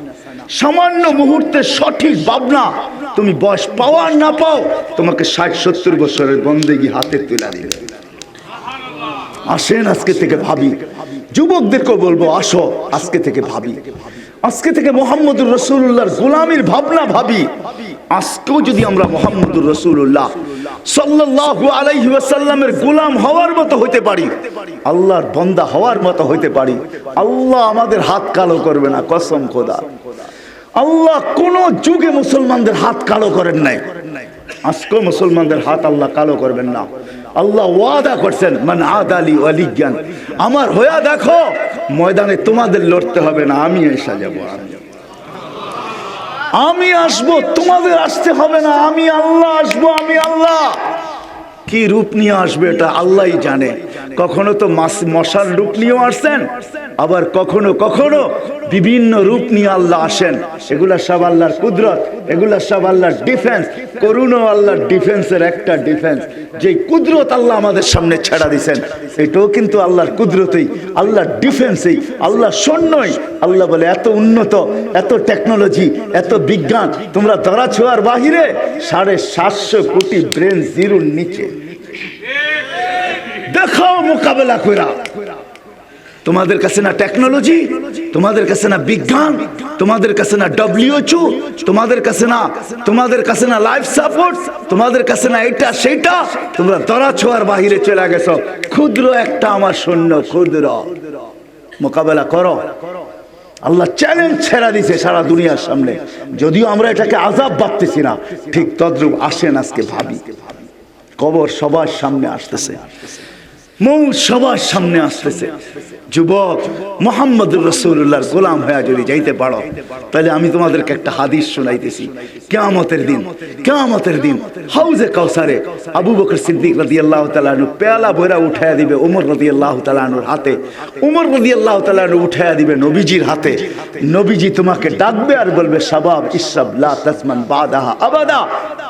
সামান্য মুহূর্তে সঠিক ভাবনা, তুমি বয়স পাও আর না পাও, তোমাকে 60-70 বছরের বন্দেগি হাতে তুলে দিবে। আসেন আজকে থেকে ভাবি। যুবকদেরকেও বলবো, আসো আজকে থেকে ভাবি, আজকে থেকে মুহাম্মদুর রাসূলুল্লাহর গোলামির ভাবনা ভাবি। আজকেও যদি আমরা মুহাম্মদুর রাসূলুল্লাহ সাল্লাল্লাহু আলাইহি ওয়াসাল্লামের গোলাম হওয়ার মতো হইতে পারি, আল্লাহর বান্দা হওয়ার মতো হইতে পারি, আল্লাহ আমাদের হাত কালো করবে না, কসম খোদা। আল্লাহ কোন যুগে মুসলমানদের হাত কালো করেন নাই, আজকেও মুসলমানদের হাত আল্লাহ কালো করবেন না। আল্লাহ ওয়াদা করছেন, মান আদালি ওয়ালিয়ান, আমার হইয়া দেখো, ময়দানে তোমাদের লড়তে হবে না, আমি এসে যাব, আমি আসবো, তোমাদের আসতে হবে না, আমি আল্লাহ আসবো, আমি আল্লাহ। কি রূপ নিয়ে আসবে এটা আল্লাহই জানে। কখনো তো মশার রূপ নিয়েও আসছেন, আবার কখনো কখনো বিভিন্ন রূপ নিয়ে আল্লাহ আসেন, এগুলা সব আল্লাহর কুদরত, এগুলা সব আল্লাহর ডিফেন্স। করুণা আল্লাহর ডিফেন্সের একটা ডিফেন্স, যে কুদরত আল্লাহ আমাদের সামনে ছেড়া দিয়েছেন, এটাও কিন্তু আল্লাহর কুদরতেই, আল্লাহর ডিফেন্সেই, আল্লাহ সৈন্যই। আল্লাহ বলে এত উন্নত, এত টেকনোলজি, এত বিজ্ঞান, তোমরা ধরা ছোঁয়ার বাহিরে, 750 কোটি ব্রেন জিরোর নিচে দেখাও মোকাবেলা করা। তোমাদের কাছে না টেকনোলজি, তোমাদের কাছে না বিজ্ঞান, তোমাদের কাছে না WHO, তোমাদের কাছে না লাইফ সাপোর্ট, তোমাদের কাছে না এটা সেটা, তোমরা ধরা ছোঁয়ার বাহিরে চলে গেছো। ক্ষুদ্র একটা আমার সৈন্য, ক্ষুদ্র, মোকাবেলা করো। আল্লাহ চ্যালেঞ্জ ছেড়া দিছে সারা দুনিয়ার সামনে। যদিও আমরা এটাকে আযাব ভাবতেছি না, ঠিক তদ্রূপ আসেন আজকে ভাবি। কবর সবার সামনে আসতেছে, মৌত সবার সামনে আসতেছে। যুবক, মুহাম্মদুর রাসূলুল্লাহর গোলাম হয়ে যদি যাইতে পারো, তাহলে আমি তোমাদেরকে একটা হাদিস শোনাইতেছি। কিয়ামতের দিন হাউজে কাউসারে আবু বকর সিদ্দিক রাদিয়াল্লাহু তাআলা আনহু পেয়ালা ভরা উঠায়া দিবে ওমর রাদিয়াল্লাহু তাআলা আনহুর হাতে, ওমর রাদিয়াল্লাহু তাআলা আনহু উঠায়া দিবে নবীজির হাতে। নবীজি তোমাকে ডাকবে আর বলবে, শাবাব ইশরাব লা তাসমান বাদাহা আবাদা।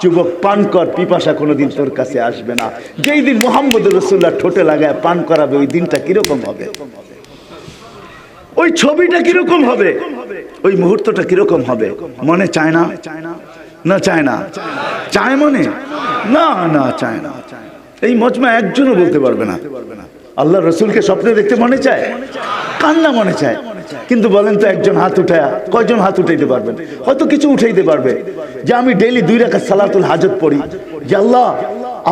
যুবক, পান কর, পিপাসা কোনোদিন তোর কাছে আসবে না। যেই দিন মুহাম্মদুর রাসূলুল্লাহ ঠোঁটে লাগায় পান করাবে, ওই দিনটা কিরকম হবে, ওই ছবিটা কিরকম হবে, ওই মুহূর্তটা কিরকম হবে? মনে চায় না? না চায় না? চায় মনে? না না চায় না। এই মজমা একজনও বলতে পারবে না আল্লাহ রসুলকে স্বপ্নে দেখতে মনে চায়, কান্না মনে চায়। কিন্তু বলেন তো, একজন হাত উঠায়, কয়জন হাত উঠাইতে পারবেন? হয়তো কিছু উঠাইতে পারবে যে আমি ডেইলি 2 রাকাত সালাতুল হাজত পড়ি, যে আল্লাহ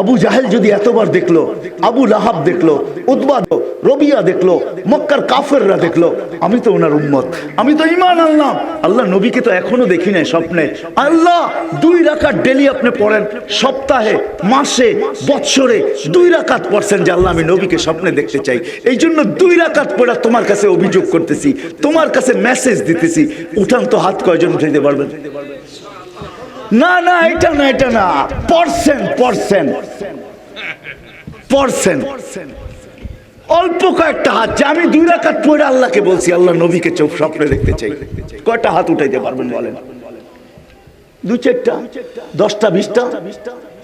আবু জাহেল যদি এতবার দেখলো, আবু লাহাব দেখলো, উতবা রবিয়া দেখলো, মক্কার কাফেররা দেখলো, আমি তো ওনার উম্মত, আমি তো ঈমান আনলাম। আল্লাহ নবীকে তো এখনো দেখি নাই স্বপ্নে। আল্লাহ 2 রাকাত ডেইলি আপনি পড়েন, সপ্তাহে, মাসে, বৎসরে 2 রাকাত পড়ছেন, যে আল্লাহ আমি নবীকে স্বপ্নে দেখতে চাই। এই জন্য 2 রাকাত পড়া তোমার কাছে অভিযোগ করতেছি, তোমার কাছে মেসেজ দিতেছি। উঠান তো হাত, কয়জন উঠাইতে পারবেন? না না, এটা না, এটা না, পড়ছেন অল্প কয়েকটা হাত, যে আমি 2 রাকাত পড়ে আল্লাহকে বলছি, আল্লাহ নবীকে চোখ স্বপ্নে দেখতে চাই। কয়টা হাত উঠাইতে পারবেন বলেন? 2-4টা, 10টা, 20টা।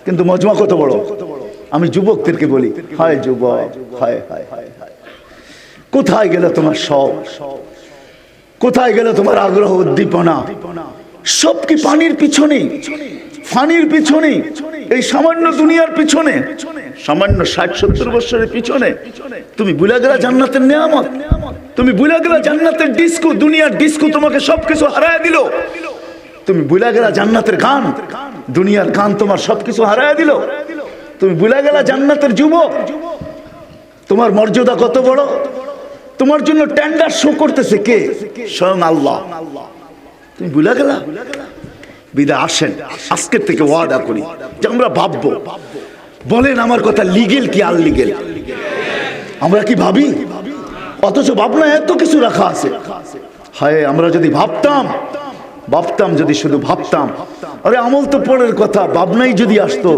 কিন্তু মজমা কত বড়। আমি যুবকদেরকে বলি, হায় যুবক, হায় হায় হায় হায়, কোথায় গেল তোমার শখ? কোথায় গেল তোমার আগ্রহ, উদ্দীপনা? সব কি পানির পিছনে, ফানির পিছনে, এই সামান্য দুনিয়ার পিছনে, সামান্য 60-70 বছরের পিছনে? তুমি ভুলে গেলা জান্নাতের নিয়ামত, তুমি ভুলে গেলা জান্নাতের ডিস্কো, দুনিয়ার ডিস্কো তোমাকে সবকিছু হারায় দিল। তুমি ভুলে গেলা জান্নাতের গান, দুনিয়ার গান তোমার সবকিছু হারায় দিল। তুমি ভুলে গেলা জান্নাতের যুবক, তোমার মর্যাদা কত বড়। তোমার জন্য টেন্ডার শো করতেছে কে? স্বয়ং আল্লাহ। তুমি ভুলে গেলা? বিদা আসেন, আজকের থেকে ওয়াদা করি যে আমরা ভাববো। বলেন আমার কথা, লিগেল কি আনলিগেল? আমরা কি ভাবি? অথচ ভাবনা এত কিছু রাখা আছে। হায়, আমরা যদি ভাবতাম, যদি শুধু ভাবতাম, আরে আমল তো পরের কথা, ভাবনাই যদি আসতো,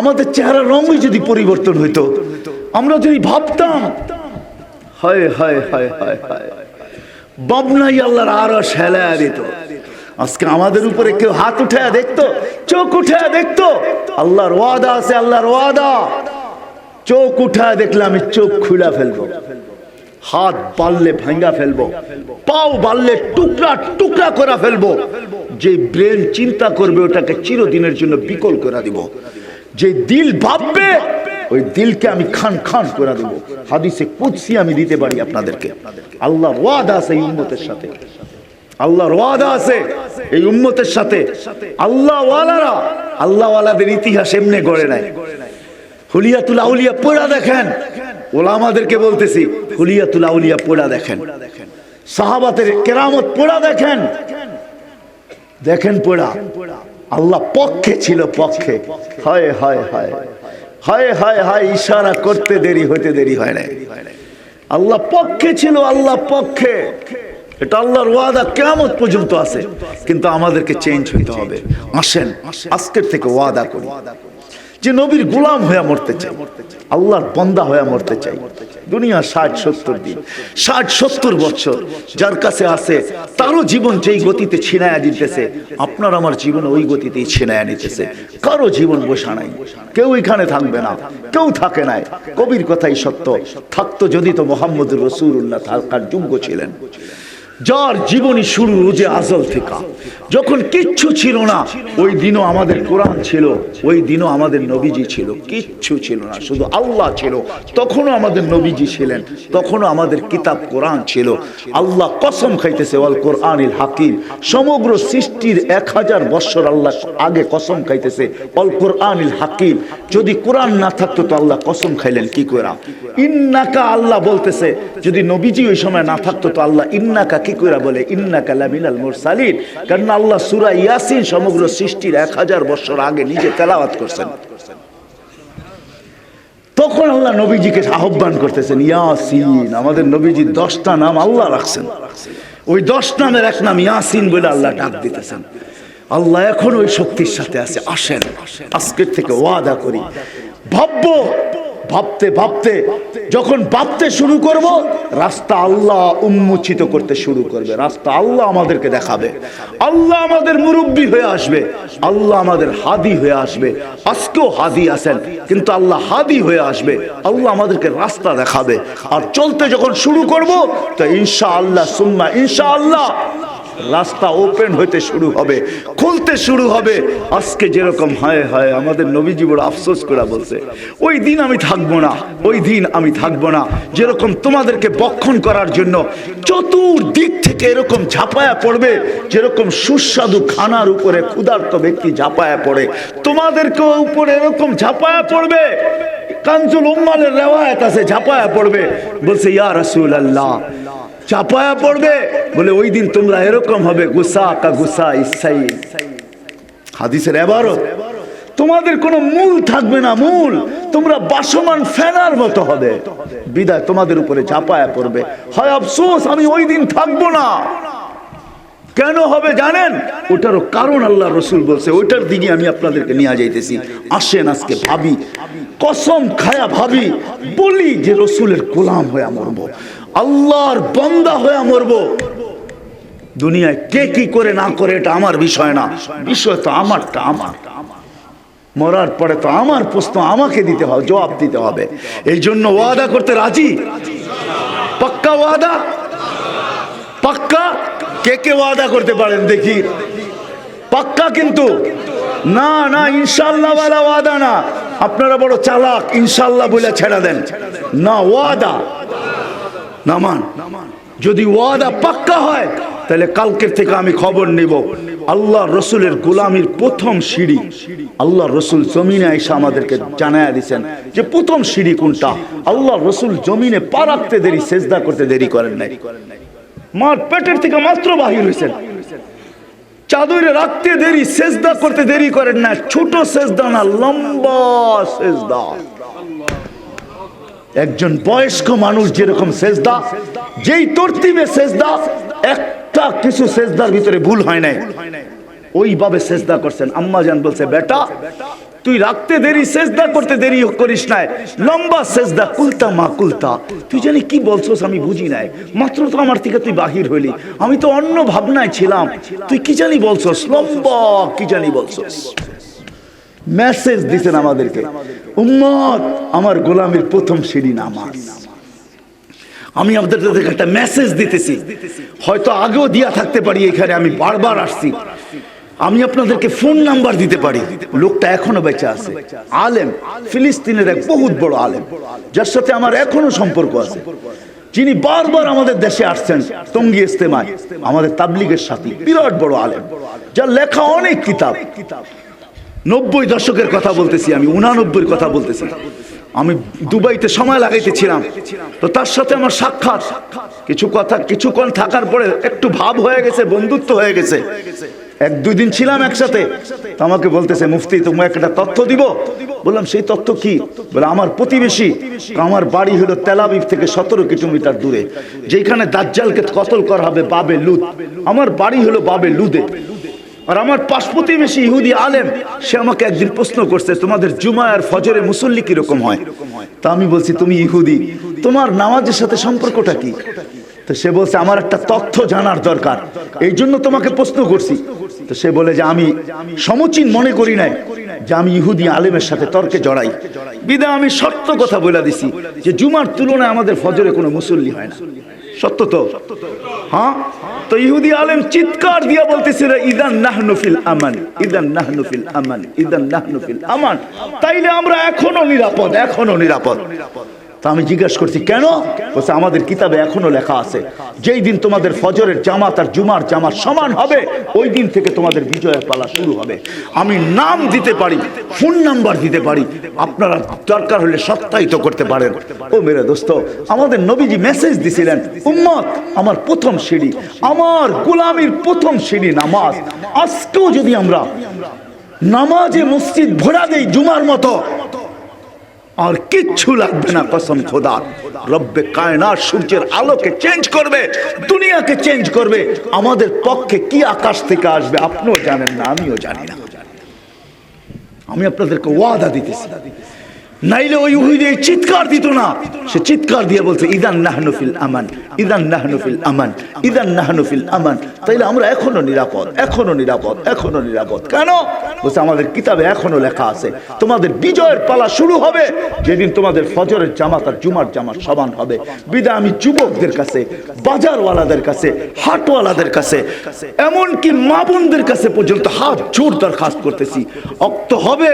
আমাদের চেহারার রঙই যদি পরিবর্তন হইতো, আমরা যদি ভাবতাম, হায় হায় হায় হায় হায়, ভাবনাই আল্লাহর আরশ হেলায়া দিত। আজকে আমাদের উপরে কেউ হাত উঠায়া দেখতো, চোখ উঠায়া দেখতো, আল্লাহর ওয়াদা আছে, আল্লাহর ওয়াদা। চোখ উঠায়া দেখলে আমি চোখ খুলে ফেলবো, হাত বাড়লে ভাঙ্গা ফেলবো, পাও বাড়লে টুকরা টুকরা করে ফেলবো। যে ব্রেন চিন্তা করবে, ওটাকে চিরদিনের জন্য বিকল করে দিব। যে দিল ভাববে, ওই দিলকে আমি খান খান করে দেব। হাদিসে কুদসি আমি দিতে পারি আপনাদেরকে। আল্লাহর ওয়াদা আছে এই উম্মতের সাথে, আল্লাহর ওয়াদা আছে এই উম্মতের সাথে। আল্লাহ ওয়ালারা, আল্লাহ ওয়ালাদের ইতিহাস এমনি গড়ে নাই। হুলিয়াতুল আউলিয়া পড়া দেখেন, ওলামাদেরকে বলতেছি, হুলিয়াতুল আউলিয়া পড়া দেখেন, সাহাবাতের কেরামত পড়া দেখেন, দেখেন পড়া। আল্লাহ পক্ষে ছিল, পক্ষে। হায় হায় হায় হায় হায় হায়, ইশারা করতে দেরি হইতে দেরি হয় না। আল্লাহ পক্ষে ছিল, আল্লাহ পক্ষে। এটা আল্লাহর ওয়াদা কিয়ামত পর্যন্ত আছে। কিন্তু আমাদেরকে চেঞ্জ হইতে হবে। আসেন আজকের থেকে ওয়াদা করি যে নবীর গোলাম হয়ে মরতে চাই, আল্লাহর বান্দা হয়ে মরতে চাই। দুনিয়া 60-70 দিন, 60-70 বছর যার কাছে আছে তারও জীবন যেই গতিতে ছিনায়া দিতেছে, আপনার আমার জীবন ওই গতিতেই ছিনায়া নিতেছে। কারো জীবন বসা নাই, কেউ এখানে থাকবে না, কেউ থাকে নাই। কবির কথাই সত্য, থাকতো যদি তো মুহাম্মদুর রাসূলুল্লাহ থাকার যোগ্য ছিলেন। যার জীবনী শুরু রোজে আজল থেকে, যখন কিচ্ছু ছিল না ওই দিনও আমাদের কোরআন ছিল, ওই দিনও আমাদের নবীজি ছিল। কিচ্ছু ছিল না, শুধু আল্লাহ ছিল। তখনও আমাদের নবীজি ছিলেন, তখনও আমাদের কিতাব কোরআন ছিল। আল্লাহ কসম খাইতেছে ওয়াল কোরআনিল হাকিম, সমগ্র সৃষ্টির 1000 বছর আল্লাহ আগে কসম খাইতেছে ওয়াল কোরআনিল হাকিম। যদি কোরআন না থাকতো তো আল্লাহ কসম খাইলেন কি করে? ইন্নাকা, আল্লাহ বলতেছে যদি নবীজি ওই সময় না থাকতো তো আল্লাহ ইন্নাকা কি করে বলে? ইন্নাকা লামিনাল মুরসালিন। কারণ আল্লাহ সূরা ইয়াসিন সমগ্র সৃষ্টির 1000 বছর আগে নিজে তেলাওয়াত করছেন। তখন আল্লাহ নবীজিকে আহ্বান করতেছেন ইয়াসিন। আমাদের নবীজি 10টা নাম আল্লাহ রাখছেন, ওই 10 নামের এক নাম ইয়াসিন বলে আল্লাহ ডাক দিতেছেন। আল্লাহ এখন ওই শক্তির সাথে আছে। আসেন আজকের থেকে ওয়াদা করি, ভাববো, ভাবতে ভাবতে যখন ভাবতে শুরু করব, রাস্তা আল্লাহ উন্মোচিত করতে শুরু করবে। রাস্তা আল্লাহ আমাদেরকে দেখাবে, আল্লাহ আমাদের মুরব্বী হয়ে আসবে, আল্লাহ আমাদের হাদি হয়ে আসবে। আজকেও হাদি আছেন, কিন্তু আল্লাহ হাদি হয়ে আসবে, আল্লাহ আমাদেরকে রাস্তা দেখাবে। আর চলতে যখন শুরু করব তো ইনশাআল্লাহ সুম্মা ইনশাআল্লাহ রাস্তা ওপেন হইতে শুরু হবে, খুলতে শুরু হবে। আজকে যেরকম হায় হায় আমাদের নবীজি বড় আফসোস করে বলছে ওই দিন আমি থাকবো না, ওই দিন আমি থাকবো না। যেরকম তোমাদেরকে বক্ষণ করার জন্য চতুর্দিক থেকে এরকম ঝাঁপায়া পড়বে, যেরকম সুস্বাদু খানার উপরে ক্ষুধার্ত ব্যক্তি ঝাঁপায়া পড়ে, তোমাদেরকে উপরে এরকম ঝাঁপায়া পড়বে। কানজুল উম্মালের রিওয়ায়াত আছে ঝাঁপায়া পড়বে। বলছে ইয়া রাসূলুল্লাহ, চাপায়া পড়বে বলে ওই দিন তোমরা এরকম হবে গুসা কা গুসা ইসাই। হাদিসের ইবারত, তোমাদের কোনো মূল থাকবে না, মূল তোমরা বাসমান ফেনার মতো হবে। বিদায় তোমাদের উপরে চাপায়া পড়বে। হয় আফসোস আমি ওই দিন থাকবো না। কেন হবে জানেন? ওটারও কারণ আল্লাহ রসুল বলছে, ওইটার দিকে আমি আপনাদেরকে নিয়ে যাইতেছি। আসেন আজকে ভাবি, কসম খায়া ভাবি, বলি যে রসুলের গোলাম হয়ে মরবো, আল্লাহর বান্দা হয়ে মরবো। দুনিয়ায় কে কি করে না করে এটা আমার বিষয় না, বিষয় তো আমারটা। আমার মরার পরে তো আমার প্রশ্ন আমাকে দিতে হবে, জবাব দিতে হবে। এই জন্য ওয়াদা করতে রাজি? পাক্কা ওয়াদা? পাক্কা? কে কে ওয়াদা করতে পারেন দেখি? পাক্কা কিন্তু না, না ইনশাআল্লাহ ওয়ালা ওয়াদা না। আপনারা বড় চালাক, ইনশাআল্লাহ বলে ছেড়ে দেন না। ওয়াদা নামান। যদি ওয়াদা পাক্কা হয় তাহলে কালকের থেকে আমি খবর নিব। আল্লাহ রসুলের গোলামির প্রথম সিঁড়ি আল্লাহ রসুল জমিনে এসে আমাদেরকে জানায়া দিয়েছেন যে প্রথম সিঁড়ি কোনটা। আল্লাহ রসুল জমিনে পা রাখতে দেরি, সেজদা করতে দেরি করেন নাই। মার পেটের থেকে মাত্র বাহির হয়েছেন, চাদরে রাখতে দেরি, সেজদা করতে দেরি করেন না। ছোট সেজদা না, লম্বা সেজদা। একজন বয়স্ক মানুষ যেরকম সেজদা, যেই তরতিবে সেজদা, একটা কিছু সেজদার ভিতরে ভুল হয় নাই, ওইভাবে সেজদা করছেন। আম্মা জান বলছে বেটা তুই রাখতে দেরি, সেজদা করতে দেরি করিস নাই, লম্বা সেজদা, কুলতা মা কুলতা। তুই জানি কি বলছস আমি বুঝি নাই, মাত্র তো আমার থেকে তুই বাহির হইলি, আমি তো অন্য ভাবনায় ছিলাম, তুই কি জানি বলছস, লম্বা কি জানি বলছস। মেসেজ দিতেন আমাদেরকে, উম্মত আমার গোলামের প্রথম সিঁড়ি নামাজ। আমি আপনাদের একটা মেসেজ দিতেছি, হয়তো আগেও দিয়া থাকতে পারি, এখানে আমি বারবার আসছি। আমি আপনাদেরকে ফোন নাম্বার দিতে পারি, লোকটা এখনো বেঁচে আছে, আলেম, ফিলিস্তিনের এক বহুত বড় আলেম, যার সাথে আমার এখনো সম্পর্ক আছে, যিনি বারবার আমাদের দেশে আসছেন টঙ্গী ইজতেমায়, আমাদের তাবলিগের সাথী, বিরাট বড় আলেম, যার লেখা অনেক কিতাব। 90 দশকের কথা বলতেছি আমি, 89 কথা বলতেছি। আমি দুবাইতে সময় লাগাইতেছিলাম, তো তার সাথে আমার সাক্ষাৎ, কিছু কথা কিছুক্ষণ থাকার পরে একটু ভাব হয়ে গেছে, বন্ধুত্ব হয়ে গেছে। 1-2 দিন ছিলাম একসাথে, আমাকে বলতেছে মুফতি তোমাকে একটা তথ্য দিব। বললাম সেই তথ্য কি? বলে আমার প্রতিবেশী, আমার বাড়ি হলো তেল আবিব থেকে 17 কিলোমিটার দূরে, যেখানে দাজ্জালকে কতল করা হবে বাবে লুদ, আমার বাড়ি হলো বাবে লুদে। আর আমার পাশ প্রতিবেশী ইহুদি আলেম, সে আমাকে একদিন প্রশ্ন করছে, তোমাদের জুমা আর ফজরে মুসল্লি কিরকম হয়? তা আমি বলছি, তুমি ইহুদি, তোমার নামাজের সাথে সম্পর্কটা কি? তো সে বলছে, আমার একটা তথ্য জানার দরকার, এই জন্য তোমাকে প্রশ্ন করছি। তো সে বলে যে আমি সমীচীন মনে করি নাই যে আমি ইহুদি আলেমের সাথে তর্কে জড়াই, বিধায় আমি সত্য কথা বলে দিছি যে জুমার তুলনায় আমাদের ফজরে কোনো মুসল্লি হয় না। সত্য তো? হ্যাঁ। তো ইহুদি আলেম চিৎকার দিয়া বলতেছিল, ইদান নাহনু ফিল আমান, ইদান নাহনু ফিল আমান, ইদান নাহনু ফিল আমান। তাইলে আমরা এখনো নিরাপদ, এখনো নিরাপদ। তা আমি জিজ্ঞাসা করছি কেন? বলছে, আমাদের কিতাবে এখনো লেখা আছে, যেই দিন তোমাদের ফজরের জামাত আর জুমার জামাত সমান হবে, ওই দিন থেকে তোমাদের বিজয়ের পালা শুরু হবে। আমি নাম দিতে পারি, ফোন নাম্বার দিতে পারি, আপনারা দরকার হলে সত্যায়িত করতে পারেন। ও মেরে দোস্ত, আমাদের নবীজি মেসেজ দিছিলেন, উম্মত আমার প্রথম সিঁড়ি, আমার গোলামির প্রথম সিঁড়ি নামাজ। আজকেও যদি আমরা নামাজে মসজিদ ভরা দেই জুমার মতো, আর কিচ্ছু লাগবে না, কসম খোদা। রব্বে কায়নাত সূর্যের আলোকে চেঞ্জ করবে, দুনিয়াকে চেঞ্জ করবে। আমাদের পক্ষে কি আকাশ থেকে আসবে আপনিও জানেন না, আমিও জানি না। আমি আপনাদেরকে ওয়াদা দিতেছি, নাইলে ওই ইহুদি চিৎকার দিত না। সে চিৎকার দিয়ে বলছে, ইদান নাহনু ফিল আমান, ইদান নাহনু ফিল আমান, ইদান নাহনু ফিল আমান। তাইলে আমরা এখনো নিরাপদ, এখনো নিরাপদ, এখনো নিরাপদ। কেন? বলছে, আমাদের কিতাবে এখনো লেখা আছে, তোমাদের বিজয়ের পালা শুরু হবে যেদিন তোমাদের ফজরের জামাত আর জুমার জামাত সমান হবে। বিদায় আমি যুবকদের কাছে, বাজারওয়ালাদের কাছে, হাটওয়ালাদের কাছে, এমনকি মা বোনদের কাছে পর্যন্ত হাত জোর দরখাস্ত করতেছি, অক্ত হবে